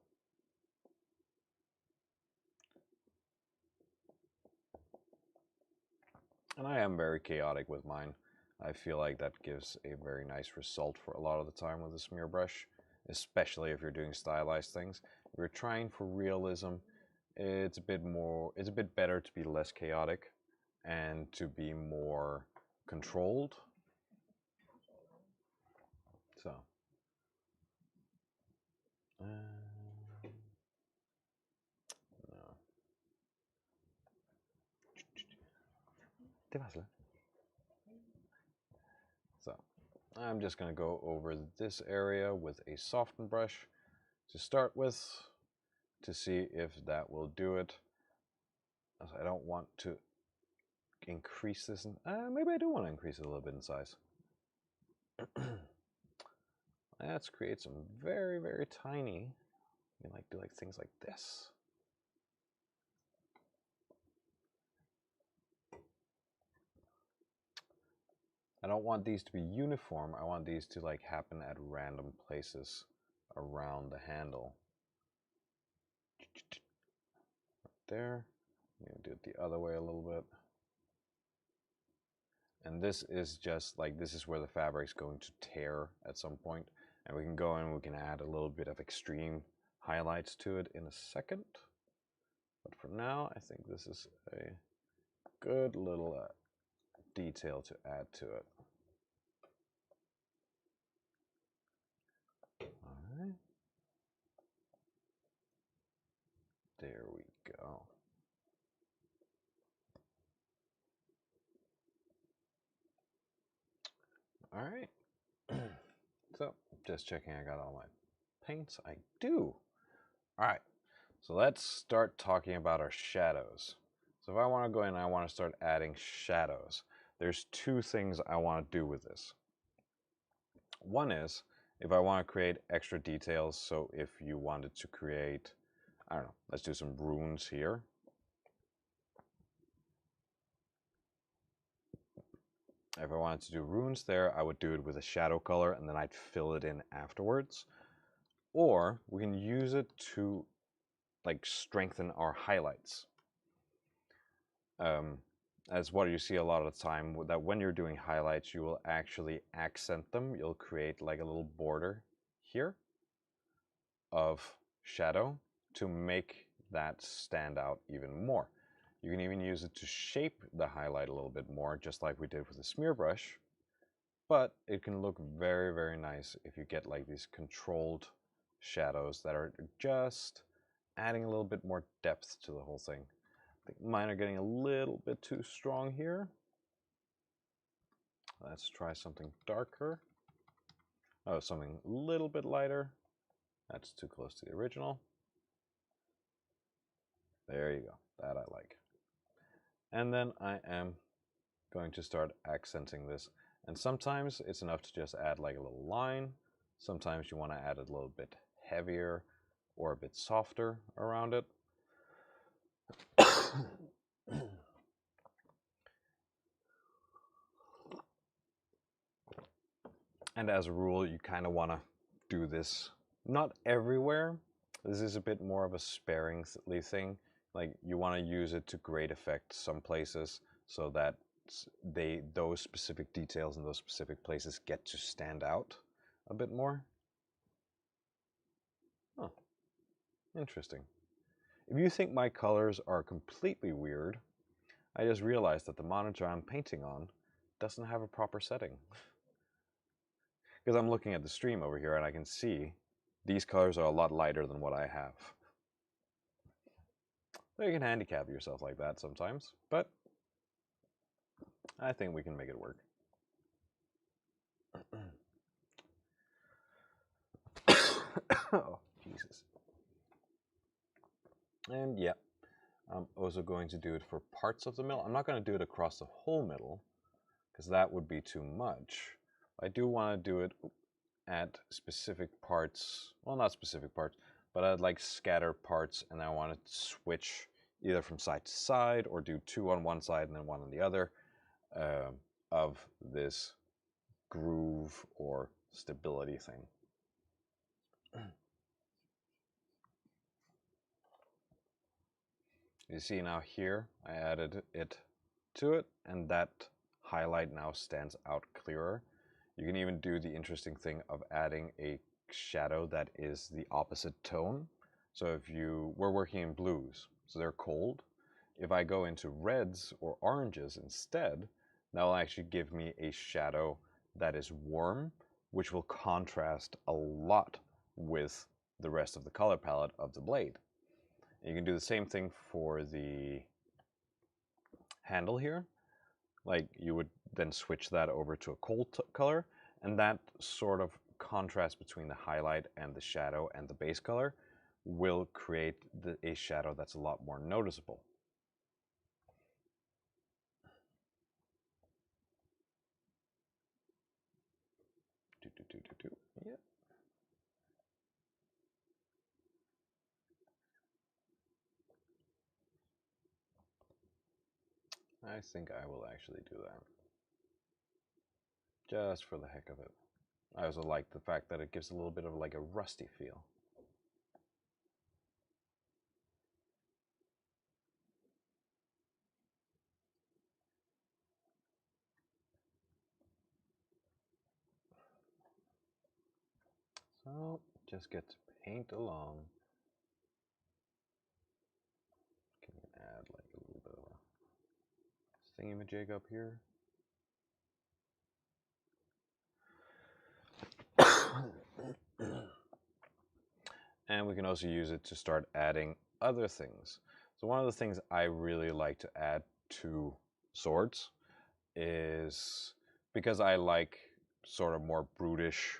And I am very chaotic with mine. I feel like that gives a very nice result for a lot of the time with the smear brush, especially if you're doing stylized things. If you're trying for realism, it's a bit better to be less chaotic and to be more controlled. So, no. So, I'm just going to go over this area with a soften brush to start with to see if that will do it. I don't want to increase this. Maybe I do want to increase it a little bit in size. Let's create some very, very tiny. You can do things like this. I don't want these to be uniform. I want these to happen at random places around the handle. Right there. I'm going to do it the other way a little bit. And this is just this is where the fabric's going to tear at some point. And we can go in and we can add a little bit of extreme highlights to it in a second. But for now, I think this is a good little detail to add to it. All right. There we go. All right. So, just checking I got all my paints. I do. All right. So let's start talking about our shadows. So if I want to go in and I want to start adding shadows, there's two things I want to do with this. One is if I want to create extra details. So if you wanted to create, I don't know, let's do some runes here. If I wanted to do runes there, I would do it with a shadow color and then I'd fill it in afterwards. Or we can use it to strengthen our highlights. As what you see a lot of the time, that when you're doing highlights, you will actually accent them. You'll create a little border here of shadow to make that stand out even more. You can even use it to shape the highlight a little bit more, just like we did with the smear brush. But it can look very, very nice if you get these controlled shadows that are just adding a little bit more depth to the whole thing. I think mine are getting a little bit too strong here. Let's try something darker. Oh, something a little bit lighter. That's too close to the original. There you go. That I like. And then I am going to start accenting this. And sometimes it's enough to just add a little line. Sometimes you want to add it a little bit heavier or a bit softer around it. And as a rule, you kind of want to do this not everywhere. This is a bit more of a sparingly thing. You want to use it to great effect some places so that those specific details in those specific places get to stand out a bit more. Oh, interesting. If you think my colors are completely weird, I just realized that the monitor I'm painting on doesn't have a proper setting. because I'm looking at the stream over here and I can see these colors are a lot lighter than what I have. So you can handicap yourself like that sometimes, but I think we can make it work. Oh, Jesus. And yeah, I'm also going to do it for parts of the middle. I'm not going to do it across the whole middle, because that would be too much. I do want to do it at specific parts. Well, not specific parts, but I'd like scatter parts, and I want to switch either from side to side or do 2 on one side and then 1 on the other of this groove or stability thing. You see now here, I added it to it, and that highlight now stands out clearer. You can even do the interesting thing of adding a shadow that is the opposite tone. So if we're working in blues, so they're cold. If I go into reds or oranges instead, that will actually give me a shadow that is warm, which will contrast a lot with the rest of the color palette of the blade. You can do the same thing for the handle here. Like you would then switch that over to a cold color, and that sort of contrast between the highlight and the shadow and the base color will create a shadow that's a lot more noticeable. Yeah. I think I will actually do that. Just for the heck of it. I also like the fact that it gives a little bit of like a rusty feel. So just get to paint along. Can you add like a little bit of a thingamajig up here? And we can also use it to start adding other things. So one of the things I really like to add to swords is, because I like sort of more brutish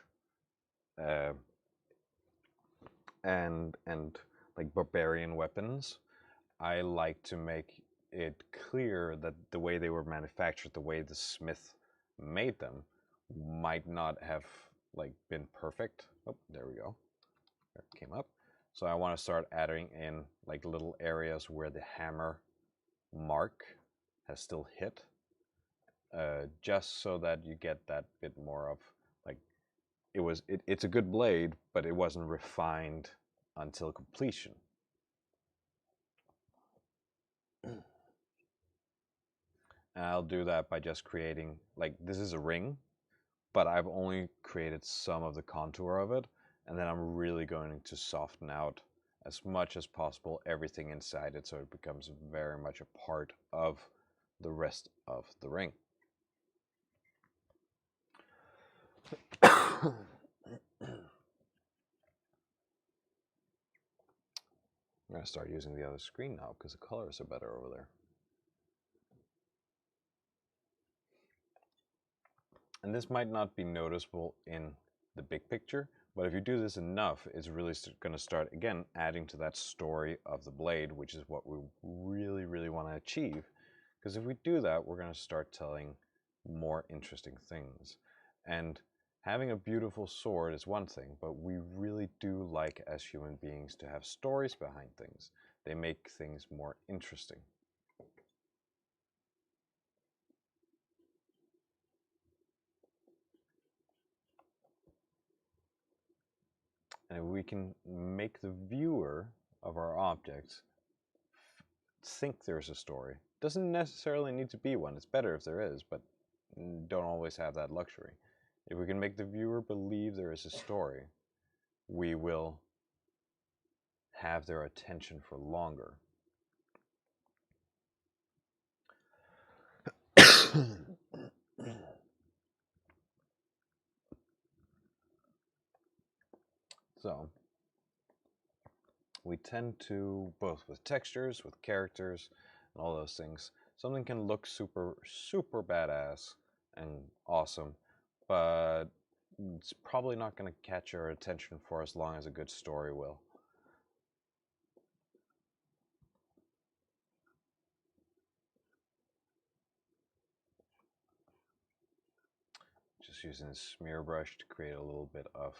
and like barbarian weapons, I like to make it clear that the way they were manufactured, the way the smith made them, might not have like been perfect. Oh, there we go. There it came up. So I want to start adding in like little areas where the hammer mark has still hit, just so that you get that bit more of like it's a good blade, but it wasn't refined until completion. And I'll do that by just creating, like, this is a ring, but I've only created some of the contour of it, and then I'm really going to soften out as much as possible everything inside it so it becomes very much a part of the rest of the ring. I'm going to start using the other screen now because the colors are better over there. And this might not be noticeable in the big picture, but if you do this enough, it's really going to start, again, adding to that story of the blade, which is what we really, really want to achieve. Because if we do that, we're going to start telling more interesting things. And having a beautiful sword is one thing, but we really do like, as human beings, to have stories behind things. They make things more interesting. And if we can make the viewer of our objects think there's a story. Doesn't necessarily need to be one. It's better if there is, but don't always have that luxury. If we can make the viewer believe there is a story, we will have their attention for longer. So we tend to, both with textures, with characters, and all those things, something can look super, super badass and awesome, but it's probably not going to catch our attention for as long as a good story will. Just using a smear brush to create a little bit of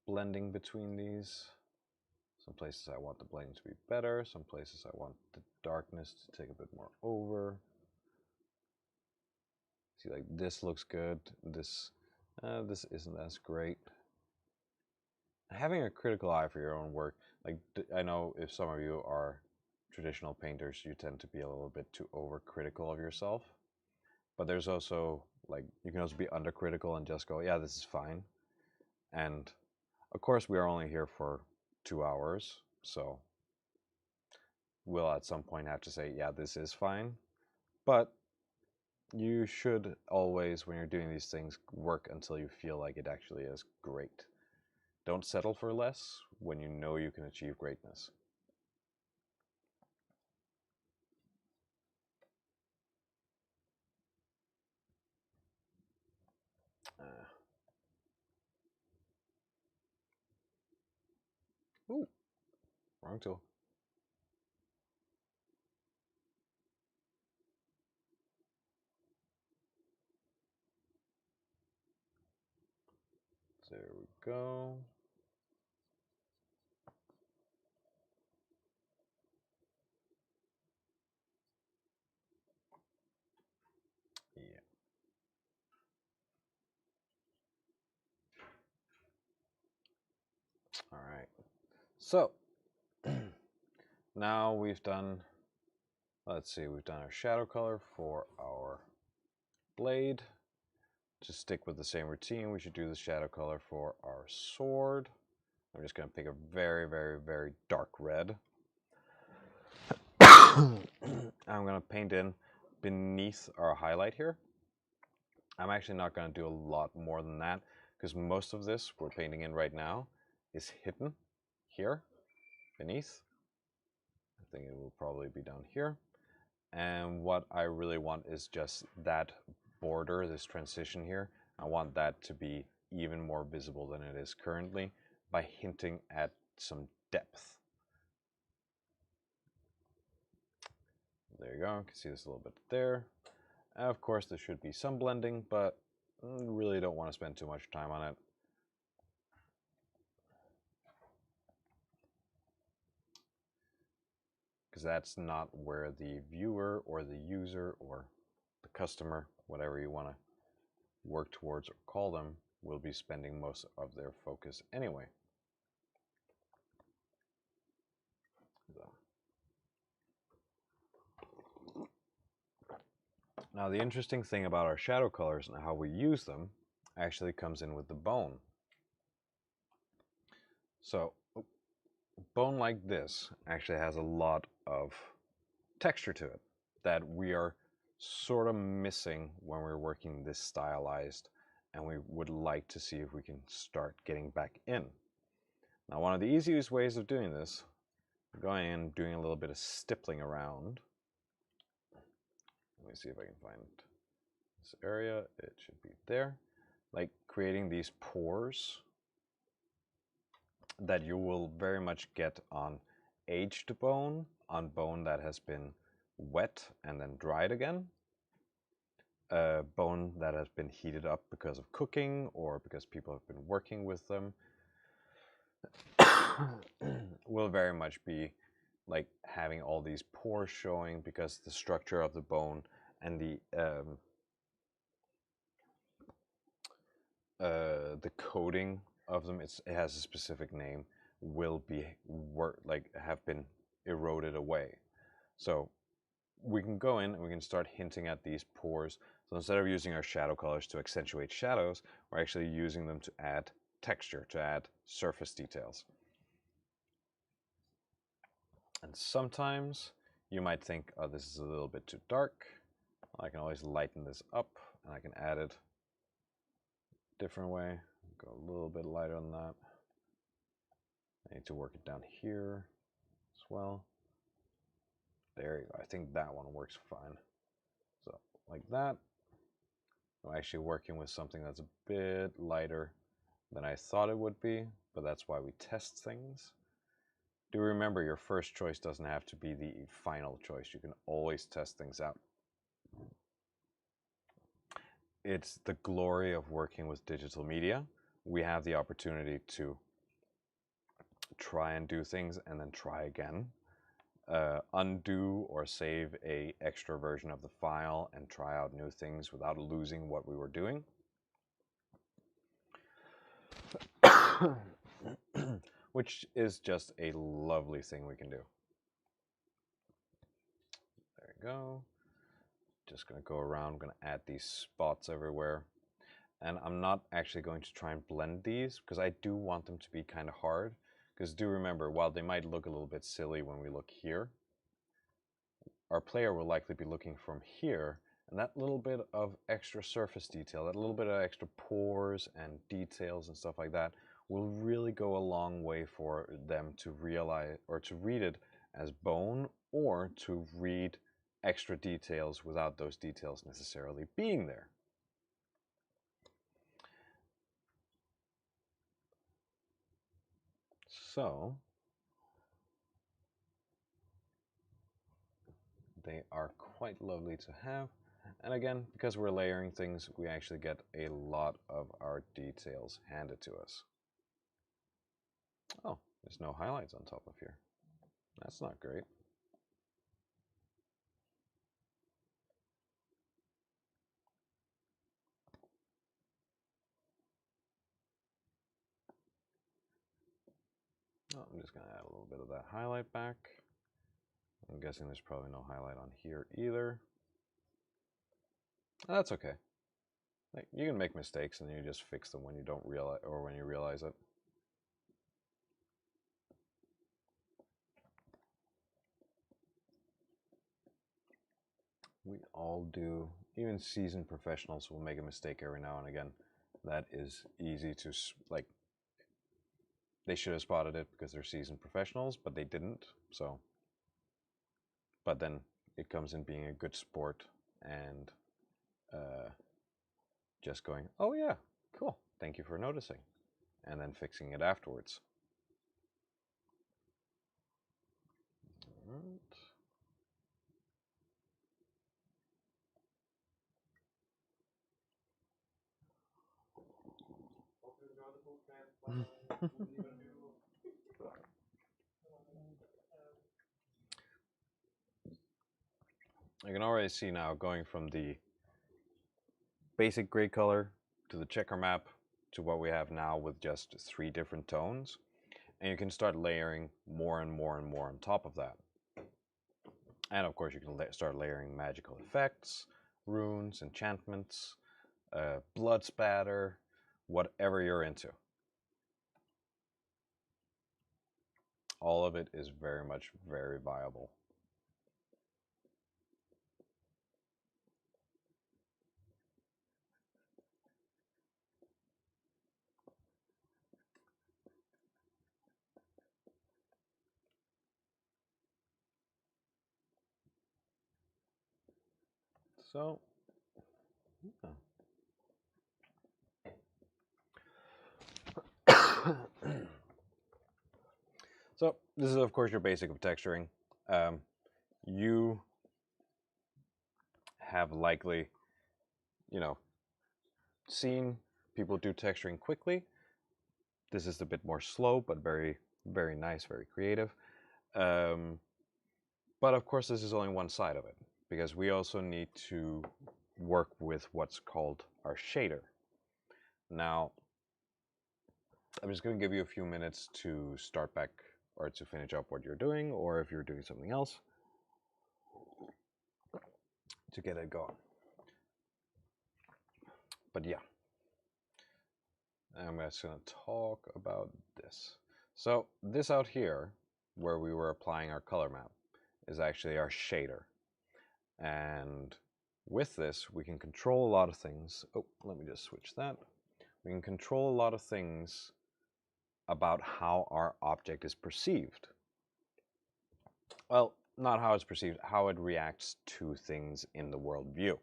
blending between these. Some places I want the blending to be better, some places I want the darkness to take a bit more over. See, like this looks good, this isn't as great. Having a critical eye for your own work, like I know if some of you are traditional painters, you tend to be a little bit too overcritical of yourself. But there's also, like, you can also be undercritical and just go, yeah, this is fine. And of course, we are only here for 2 hours, so we'll at some point have to say, yeah, this is fine. But you should always, when you're doing these things, work until you feel like it actually is great. Don't settle for less when you know you can achieve greatness. Ooh, wrong tool. There we go. Yeah. All right. So now we've done, let's see, we've done our shadow color for our blade. To stick with the same routine, we should do the shadow color for our sword. I'm just going to pick a very, very, very dark red. I'm going to paint in beneath our highlight here. I'm actually not going to do a lot more than that because most of this we're painting in right now is hidden here beneath. I think it will probably be down here. And what I really want is just that border, this transition here. I want that to be even more visible than it is currently by hinting at some depth. There you go, you can see this a little bit there. And of course there should be some blending, but really don't want to spend too much time on it. Because that's not where the viewer or the user or the customer, whatever you want to work towards or call them, will be spending most of their focus anyway. So. Now the interesting thing about our shadow colors and how we use them actually comes in with the bone. So bone like this actually has a lot of texture to it that we are sort of missing when we're working this stylized, and we would like to see if we can start getting back in. Now one of the easiest ways of doing this, going in and doing a little bit of stippling around. Let me see if I can find this area. It should be there. Like creating these pores that you will very much get on aged bone, on bone that has been wet and then dried again, bone that has been heated up because of cooking or because people have been working with them, will very much be like having all these pores showing because the structure of the bone and the coating of them, it has a specific name, will be have been eroded away. So we can go in and we can start hinting at these pores. So instead of using our shadow colors to accentuate shadows, we're actually using them to add texture, to add surface details. And sometimes you might think, oh, this is a little bit too dark. I can always lighten this up and I can add it a different way. Go a little bit lighter on that. I need to work it down here as well. There you go. I think that one works fine. So like that. I'm actually working with something that's a bit lighter than I thought it would be, but that's why we test things. Do remember, your first choice doesn't have to be the final choice. You can always test things out. It's the glory of working with digital media. We have the opportunity to try and do things and then try again. Undo or save a extra version of the file and try out new things without losing what we were doing. Which is just a lovely thing we can do. There we go. Just going to go around, I'm going to add these spots everywhere. And I'm not actually going to try and blend these because I do want them to be kind of hard. Because do remember, while they might look a little bit silly when we look here, our player will likely be looking from here, and that little bit of extra surface detail, that little bit of extra pores and details and stuff like that will really go a long way for them to realize or to read it as bone, or to read extra details without those details necessarily being there. So they are quite lovely to have. And again, because we're layering things, we actually get a lot of our details handed to us. Oh, there's no highlights on top of here. That's not great. Oh, I'm just going to add a little bit of that highlight back. I'm guessing there's probably no highlight on here either. That's okay. Like, you can make mistakes and you just fix them when you don't realize, or when you realize it. We all do. Even seasoned professionals will make a mistake every now and again. That is easy to, like, they should have spotted it because they're seasoned professionals, but they didn't. So, but then it comes in being a good sport and just going, oh yeah, cool, thank you for noticing, and then fixing it afterwards. All right. I can already see now, going from the basic gray color to the checker map to what we have now with just 3 different tones, and you can start layering more and more and more on top of that. And of course you can start layering magical effects, runes, enchantments, blood spatter, whatever you're into. All of it is very much very viable. So, yeah. So this is of course your basic of texturing. You have likely, seen people do texturing quickly. This is a bit more slow, but very, very nice, very creative. But of course, this is only one side of it, because we also need to work with what's called our shader. Now, I'm just going to give you a few minutes to start back or to finish up what you're doing, or if you're doing something else, to get it going. But yeah, I'm just going to talk about this. So this out here, where we were applying our color map, is actually our shader. And with this, we can control a lot of things. Oh, let me just switch that. We can control a lot of things about how our object is perceived. Well, not how it's perceived, how it reacts to things in the world view.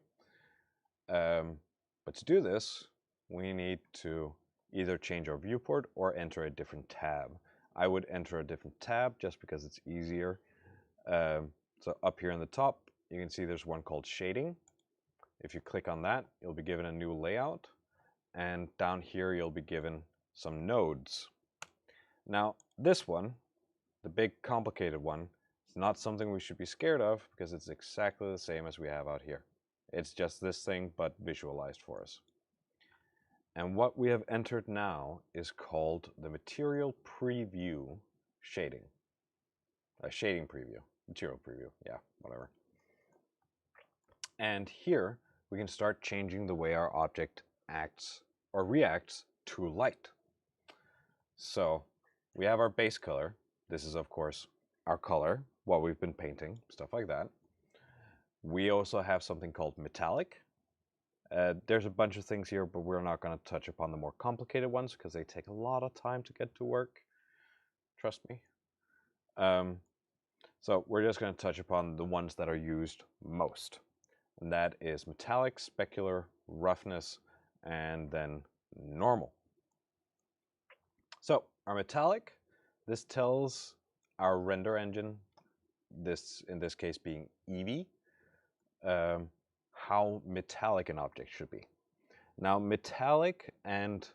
But to do this, we need to either change our viewport or enter a different tab. I would enter a different tab just because it's easier. So up here in the top, you can see there's one called shading. If you click on that, you'll be given a new layout. And down here, you'll be given some nodes. Now, this one, the big complicated one, is not something we should be scared of because it's exactly the same as we have out here. It's just this thing, but visualized for us. And what we have entered now is called the material preview shading. A shading preview, material preview, yeah, whatever. And here we can start changing the way our object acts or reacts to light. So we have our base color. This is, of course, our color, what we've been painting, stuff like that. We also have something called metallic. There's a bunch of things here, but we're not going to touch upon the more complicated ones because they take a lot of time to get to work. Trust me. So we're just going to touch upon the ones that are used most. And that is metallic, specular, roughness, and then normal. So our metallic, this tells our render engine, this in this case being Eevee, how metallic an object should be. Now, metallic and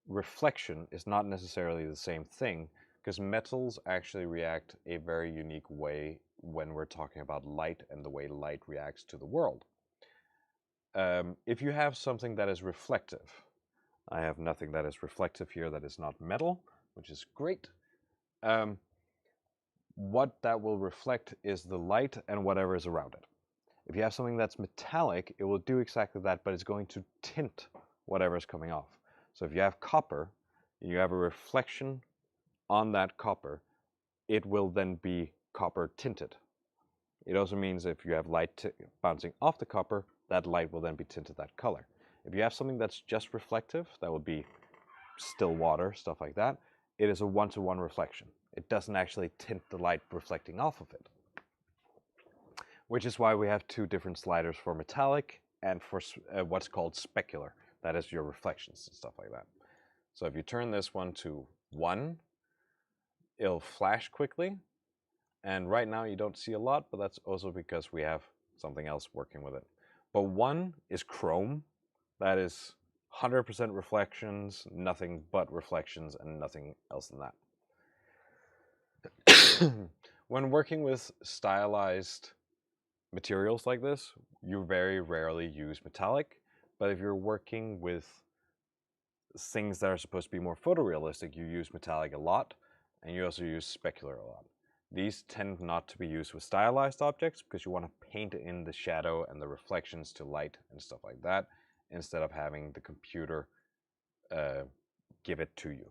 reflection is not necessarily the same thing because metals actually react a very unique way when we're talking about light and the way light reacts to the world. If you have something that is reflective, I have nothing that is reflective here that is not metal, which is great. What that will reflect is the light and whatever is around it. If you have something that's metallic, it will do exactly that, but it's going to tint whatever is coming off. So if you have copper, and you have a reflection on that copper, it will then be copper tinted. It also means if you have light bouncing off the copper, that light will then be tinted that color. If you have something that's just reflective, that would be still water, stuff like that, it is a one-to-one reflection. It doesn't actually tint the light reflecting off of it. Which is why we have two different sliders for metallic and for what's called specular. That is your reflections and stuff like that. So if you turn this one to 1, it'll flash quickly. And right now you don't see a lot, but that's also because we have something else working with it. But 1 is chrome. That is 100% reflections, nothing but reflections, and nothing else than that. When working with stylized materials like this, you very rarely use metallic, but if you're working with things that are supposed to be more photorealistic, you use metallic a lot, and you also use specular a lot. These tend not to be used with stylized objects because you want to paint in the shadow and the reflections to light and stuff like that, instead of having the computer give it to you.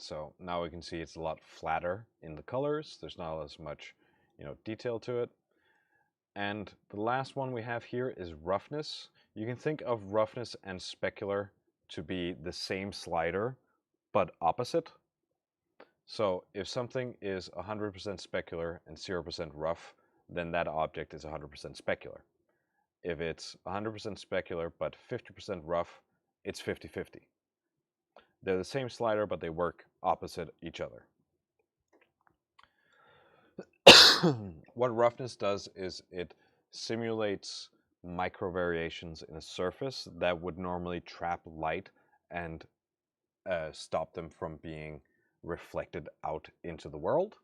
So now we can see it's a lot flatter in the colors. There's not as much, detail to it. And the last one we have here is roughness. You can think of roughness and specular to be the same slider, but opposite. So if something is 100% specular and 0% rough, then that object is 100% specular. If it's 100% specular but 50% rough, it's 50-50. They're the same slider, but they work opposite each other. What roughness does is it simulates micro variations in a surface that would normally trap light and stop them from being reflected out into the world.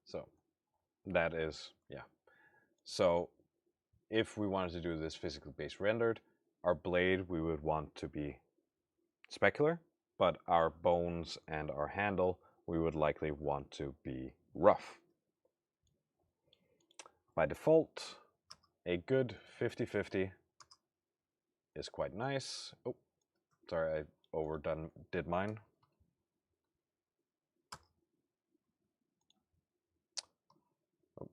So that is, So if we wanted to do this physically based rendered, our blade we would want to be specular, but our bones and our handle we would likely want to be rough. By default, a good 50-50 is quite nice. Oh, sorry, I did mine. Oh,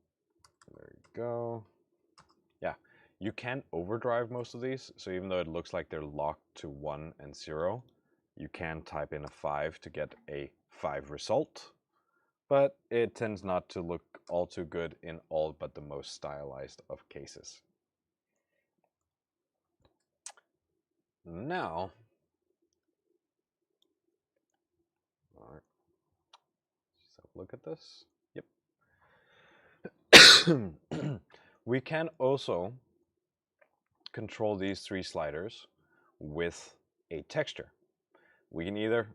there you go. Yeah, You can overdrive most of these, so even though it looks like they're locked to 1 and 0, you can type in a 5 to get a 5 result, but it tends not to look all too good in all but the most stylized of cases. Now, all right, let's have a look at this. Yep. We can also control these 3 sliders with a texture. We can either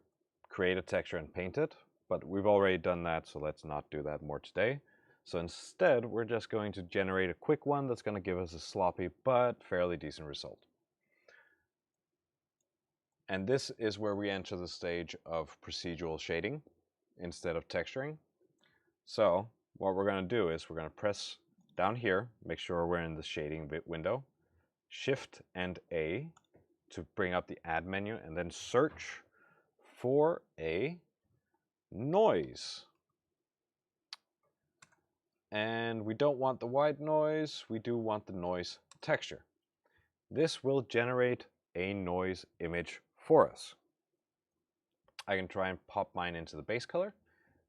create a texture and paint it, but we've already done that, so let's not do that more today. So instead, we're just going to generate a quick one that's going to give us a sloppy but fairly decent result. And this is where we enter the stage of procedural shading instead of texturing. So what we're going to do is we're going to press down here, make sure we're in the shading window, Shift and A to bring up the Add menu, and then search for a noise. And we don't want the white noise, we do want the noise texture. This will generate a noise image for us. I can try and pop mine into the base color,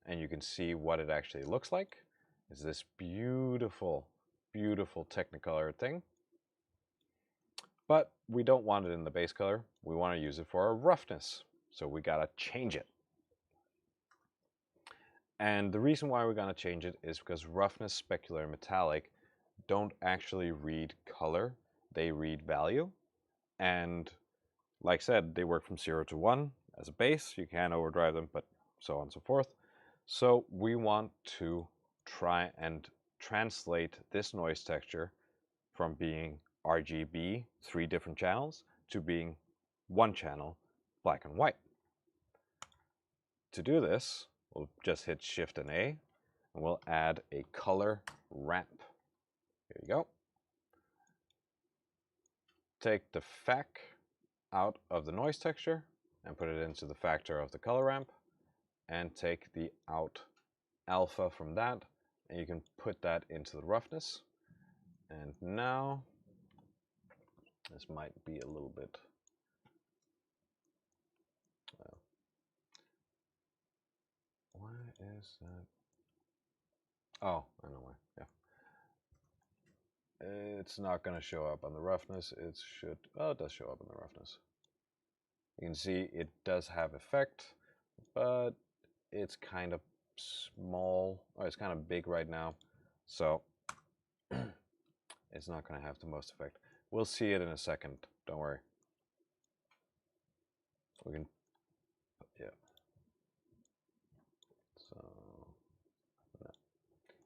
and you can see what it actually looks like. It's this beautiful, beautiful Technicolor thing. But we don't want it in the base color. We want to use it for our roughness. So we gotta change it. And the reason why we're gonna change it is because roughness, specular, and metallic don't actually read color. They read value. And like I said, they work from 0 to 1 as a base. You can overdrive them, but so on and so forth. So we want to try and translate this noise texture from being RGB, 3 different channels, to being 1 channel, black and white. To do this, we'll just hit Shift and A, and we'll add a color ramp. Here you go. Take the FAC out of the noise texture and put it into the factor of the color ramp, and take the out alpha from that, and you can put that into the roughness. And now this might be a little bit why is that? Oh, I know why. Yeah, it's not going to show up on the roughness. It should. Oh, it does show up on the roughness. You can see it does have effect, but it's kind of small. Oh, it's kind of big right now, so it's not going to have the most effect. We'll see it in a second. Don't worry. We can, yeah. So,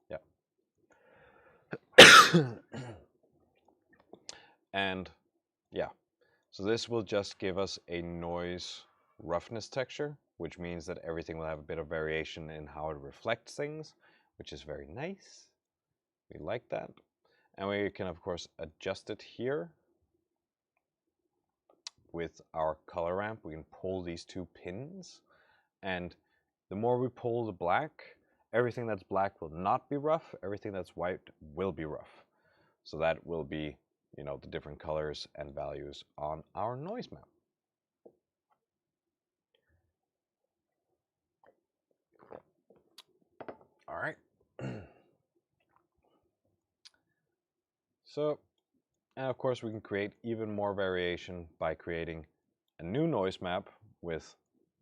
yeah. And yeah, so this will just give us a noise roughness texture, which means that everything will have a bit of variation in how it reflects things, which is very nice. We like that. And we can, of course, adjust it here with our color ramp. We can pull these 2 pins, and the more we pull the black, everything that's black will not be rough, everything that's white will be rough. So that will be, you know, the different colors and values on our noise map. All right. So, and of course we can create even more variation by creating a new noise map with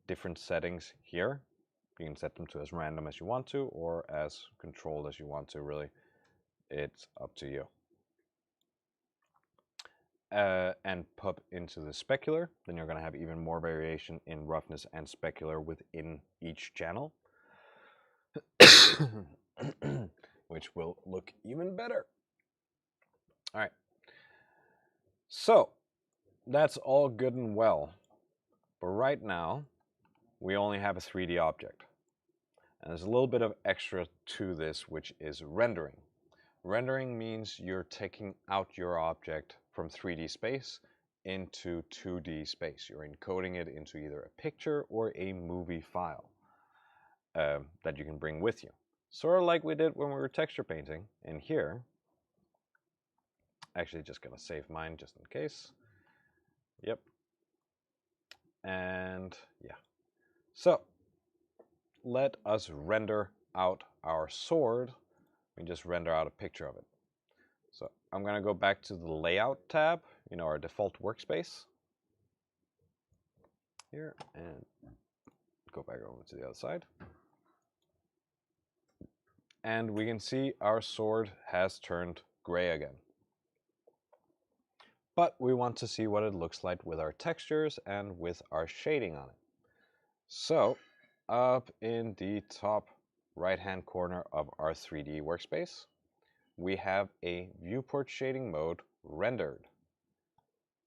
different settings here. You can set them to as random as you want to, or as controlled as you want to, really. It's up to you. And pop into the specular, then you're going to have even more variation in roughness and specular within each channel, which will look even better. All right. So that's all good and well, but right now we only have a 3D object. And there's a little bit of extra to this, which is rendering. Rendering means you're taking out your object from 3D space into 2D space. You're encoding it into either a picture or a movie file that you can bring with you. Sort of like we did when we were texture painting. And here, Actually, just gonna save mine just in case. Yep. And yeah. So let us render out our sword. We just render out a picture of it. So I'm gonna go back to the layout tab, our default workspace here, and go back over to the other side. And we can see our sword has turned gray again. But we want to see what it looks like with our textures and with our shading on it. So up in the top right-hand corner of our 3D workspace, we have a viewport shading mode rendered.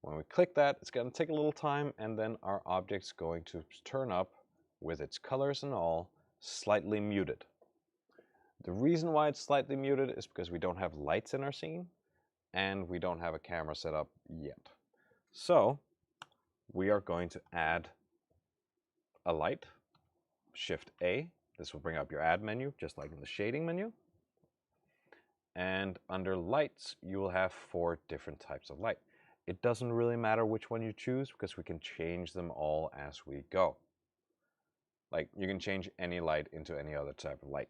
When we click that, it's going to take a little time, and then our object's going to turn up with its colors and all slightly muted. The reason why it's slightly muted is because we don't have lights in our scene and we don't have a camera set up yet. So we are going to add a light, Shift A. This will bring up your add menu, just like in the shading menu. And under lights, you will have 4 different types of light. It doesn't really matter which one you choose because we can change them all as we go. Like, you can change any light into any other type of light.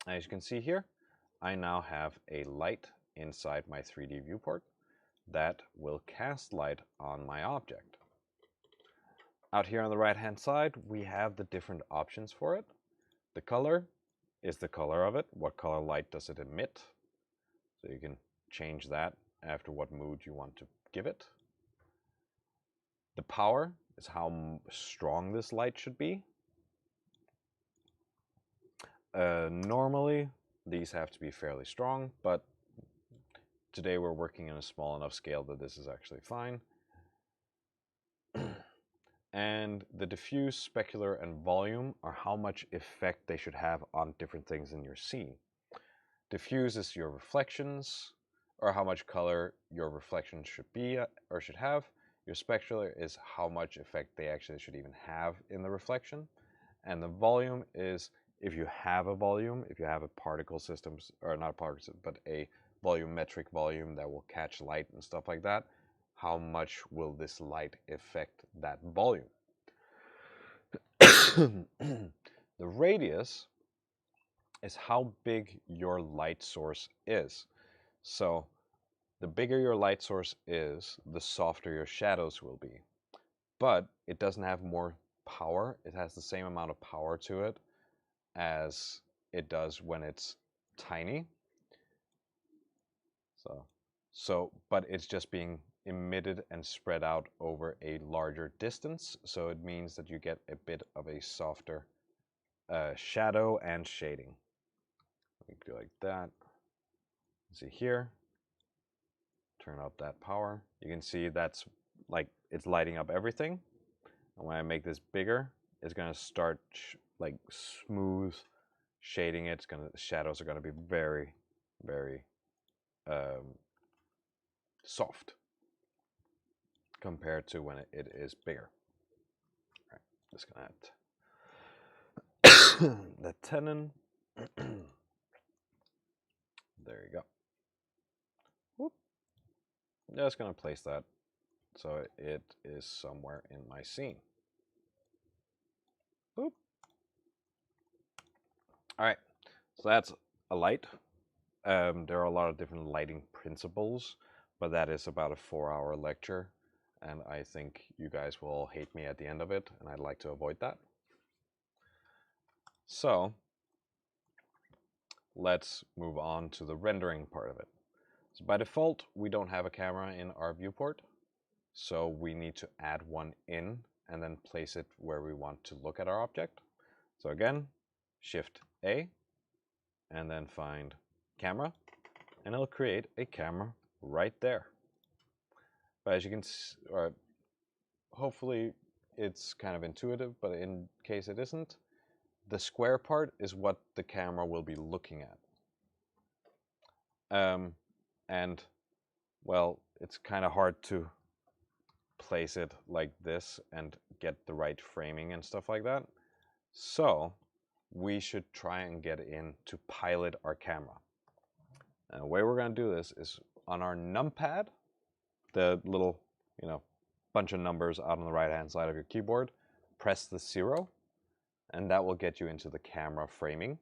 As you can see here, I now have a light inside my 3D viewport that will cast light on my object. Out here on the right hand side, we have the different options for it. The color is the color of it. What color light does it emit? So you can change that after what mood you want to give it. The power is how strong this light should be. Normally, these have to be fairly strong, but today we're working in a small enough scale that this is actually fine. And the diffuse, specular, and volume are how much effect they should have on different things in your scene. Diffuse is your reflections, or how much color your reflections should be or should have. Your specular is how much effect they actually should even have in the reflection. And the volume is if you have a volume, if you have a particle system, or not a particle system, but a volumetric volume that will catch light and stuff like that, how much will this light affect that volume? The radius is how big your light source is. So the bigger your light source is, the softer your shadows will be. But it doesn't have more power. It has the same amount of power to it as it does when it's tiny. But it's just being emitted and spread out over a larger distance. So it means that you get a bit of a softer shadow and shading. We do like that. See here. Turn up that power. You can see that's like it's lighting up everything. And when I make this bigger, it's going to start like smooth shading it. The shadows are going to be very, very soft compared to when it is bigger. All right, just going to add the tenon. There you go. Whoop. Just going to place that so it is somewhere in my scene. Boop. All right, so that's a light. There are a lot of different lighting principles, but that is about a 4-hour lecture, and I think you guys will hate me at the end of it, and I'd like to avoid that. So let's move on to the rendering part of it. So by default, we don't have a camera in our viewport, so we need to add one in and then place it where we want to look at our object. So again, Shift A, and then find camera, and it'll create a camera right there. But as you can see, or hopefully it's kind of intuitive, but in case it isn't, the square part is what the camera will be looking at. And well, it's kind of hard to place it like this and get the right framing and stuff like that. So we should try and get in to pilot our camera. And the way we're going to do this is on our numpad, the little, bunch of numbers out on the right-hand side of your keyboard, press the 0, and that will get you into the camera framing.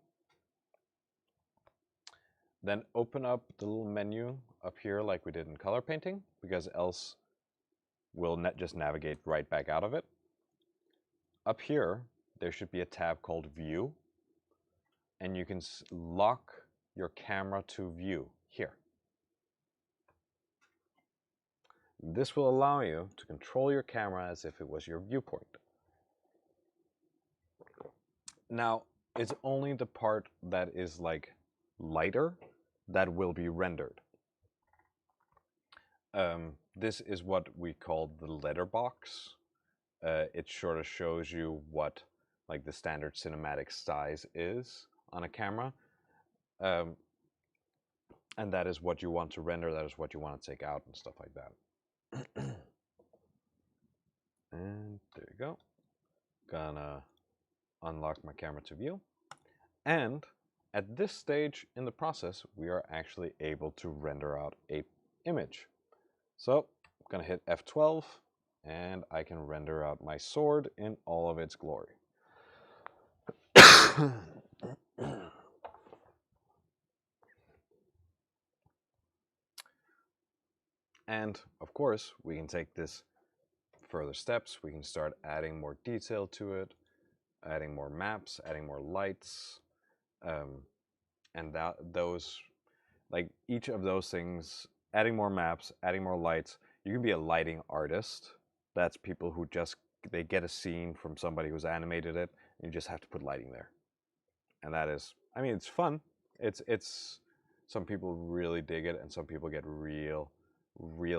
Then open up the little menu up here like we did in color painting, because else we'll just navigate right back out of it. Up here, there should be a tab called View, and you can lock your camera to view here. This will allow you to control your camera as if it was your viewport. Now, it's only the part that is like lighter that will be rendered. This is what we call the letterbox. It sort of shows you what like the standard cinematic size is on a camera. And that is what you want to render, that is what you want to take out and stuff like that. And there you go. Gonna unlock my camera to view. And at this stage in the process, we are actually able to render out an image. So I'm gonna hit F12, and I can render out my sword in all of its glory. And of course, we can take this further steps. We can start adding more detail to it, adding more maps, adding more lights, and those, like each of those things, adding more maps, adding more lights. You can be a lighting artist. That's people who they get a scene from somebody who's animated it, and you just have to put lighting there. And that is, I mean, it's fun. It's some people really dig it, and some people get real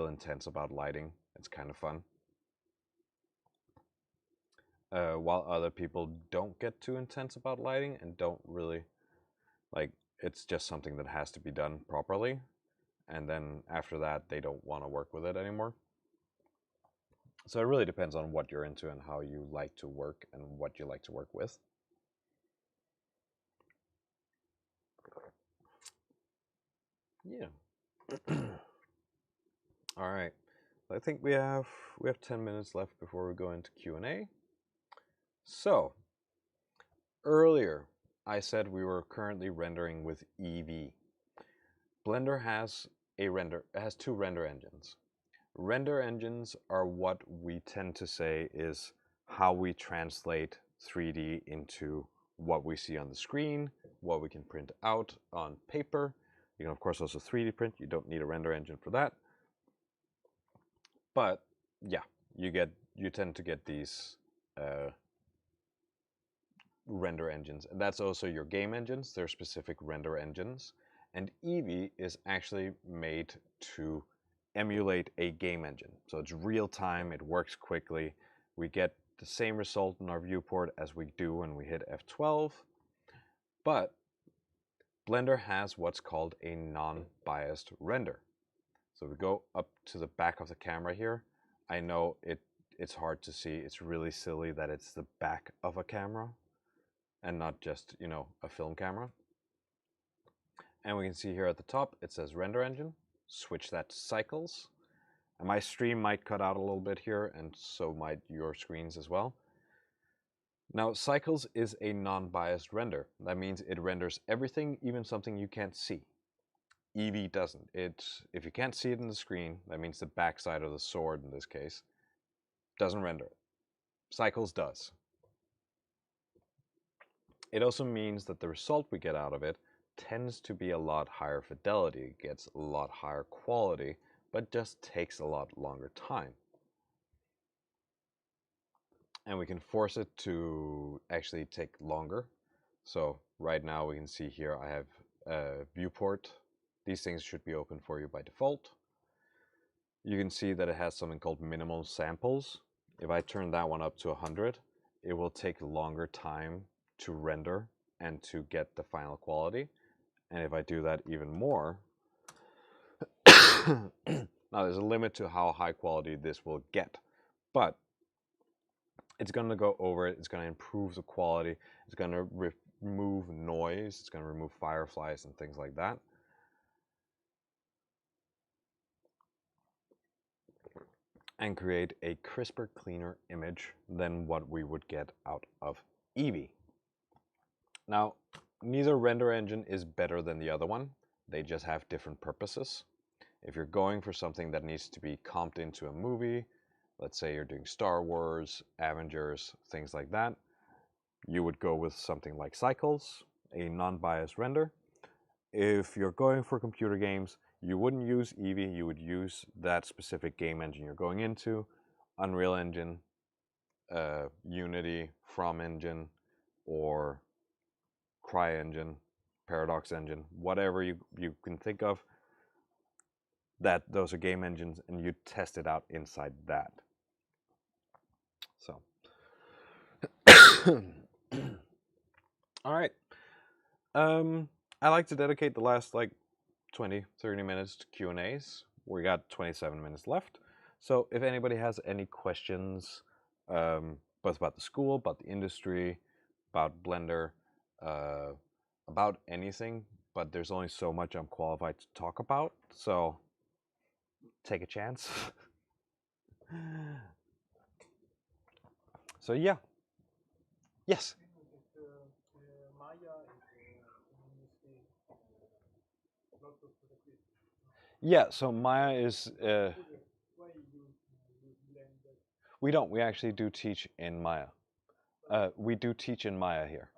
intense about lighting. It's kind of fun. While other people don't get too intense about lighting and don't really, like, it's just something that has to be done properly. And then after that, they don't want to work with it anymore. So it really depends on what you're into and how you like to work and what you like to work with. Yeah. All right. I think we have 10 minutes left before we go into Q&A. So, earlier I said we were currently rendering with Eevee. Blender has two render engines. Render engines are what we tend to say is how we translate 3D into what we see on the screen, what we can print out on paper. You can of course also 3D print. You don't need a render engine for that. But yeah, you tend to get these render engines, and that's also your game engines. They're specific render engines, and Eevee is actually made to emulate a game engine. So it's real time, it works quickly. We get the same result in our viewport as we do when we hit F12, but Blender has what's called a non-biased render. So we go up to the back of the camera here. I know it's hard to see. It's really silly that it's the back of a camera and not just, a film camera. And we can see here at the top, it says render engine. Switch that to cycles. And my stream might cut out a little bit here, and so might your screens as well. Now, cycles is a non-biased render. That means it renders everything, even something you can't see. Eevee doesn't. If you can't see it in the screen, that means the backside of the sword in this case, doesn't render it. Cycles does. It also means that the result we get out of it tends to be a lot higher fidelity, gets a lot higher quality, but just takes a lot longer time. And we can force it to actually take longer. So right now we can see here I have a viewport. These things should be open for you by default. You can see that it has something called minimal samples. If I turn that one up to 100, it will take longer time to render and to get the final quality. And if I do that even more, now there's a limit to how high quality this will get, but it's going to go over it. It's going to improve the quality. It's going to remove noise. It's going to remove fireflies and things like that. and create a crisper, cleaner image than what we would get out of Eevee. Now, neither render engine is better than the other one. They just have different purposes. If you're going for something that needs to be comped into a movie, let's say you're doing Star Wars, Avengers, things like that, you would go with something like Cycles, a non-biased render. If you're going for computer games, you wouldn't use Eevee, you would use that specific game engine you're going into, Unreal Engine, Unity, From Engine, or CryEngine, Paradox Engine, whatever you can think of, that those are game engines, and you test it out inside that. So, all right. I like to dedicate the last like 20, 30 minutes to Q&As. We got 27 minutes left. So if anybody has any questions, both about the school, about the industry, about Blender, about anything, but there's only so much I'm qualified to talk about, so take a chance. So yeah. Yes? Yeah, so Maya is... we don't. We actually do teach in Maya. We do teach in Maya here.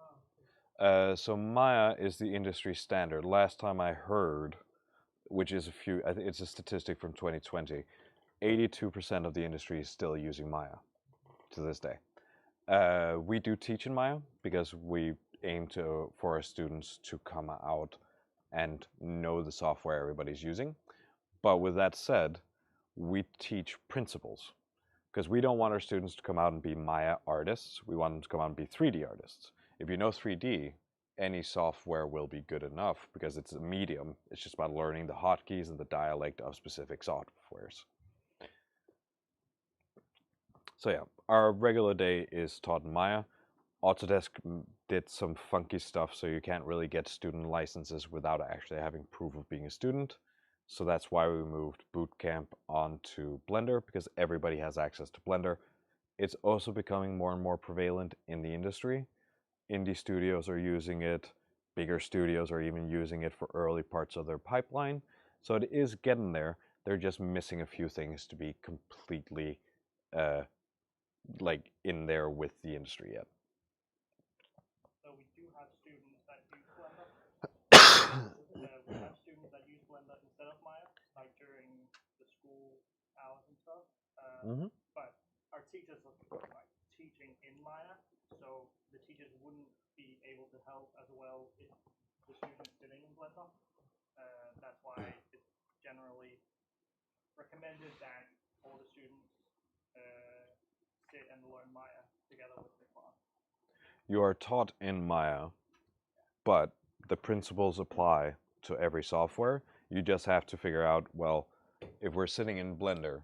So Maya is the industry standard. Last time I heard, which is I think it's a statistic from 2020, 82% of the industry is still using Maya to this day. We do teach in Maya because we aim for our students to come out and know the software everybody's using. But with that said, we teach principles because we don't want our students to come out and be Maya artists. We want them to come out and be 3D artists. If you know 3D, any software will be good enough because it's a medium. It's just about learning the hotkeys and the dialect of specific softwares. So yeah, our regular day is taught in Maya. Autodesk did some funky stuff, so you can't really get student licenses without actually having proof of being a student. So that's why we moved Bootcamp onto Blender, because everybody has access to Blender. It's also becoming more and more prevalent in the industry. Indie studios are using it. Bigger studios are even using it for early parts of their pipeline. So it is getting there. They're just missing a few things to be completely like in there with the industry yet. So we do have students that use Blender. We have students that use Blender instead of Maya, like during the school hours and stuff. But our teachers are like teaching in Maya, so the teachers wouldn't be able to help as well if the students sitting in Blender. That's why it's generally recommended that all the students sit and learn Maya together with the class. You are taught in Maya, but the principles apply to every software. You just have to figure out, well, if we're sitting in Blender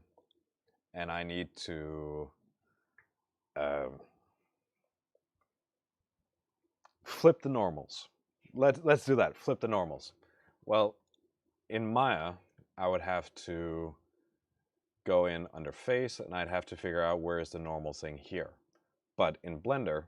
and I need to flip the normals. Let's do that, flip the normals. Well, in Maya, I would have to go in under face and I'd have to figure out where is the normal thing here. But in Blender,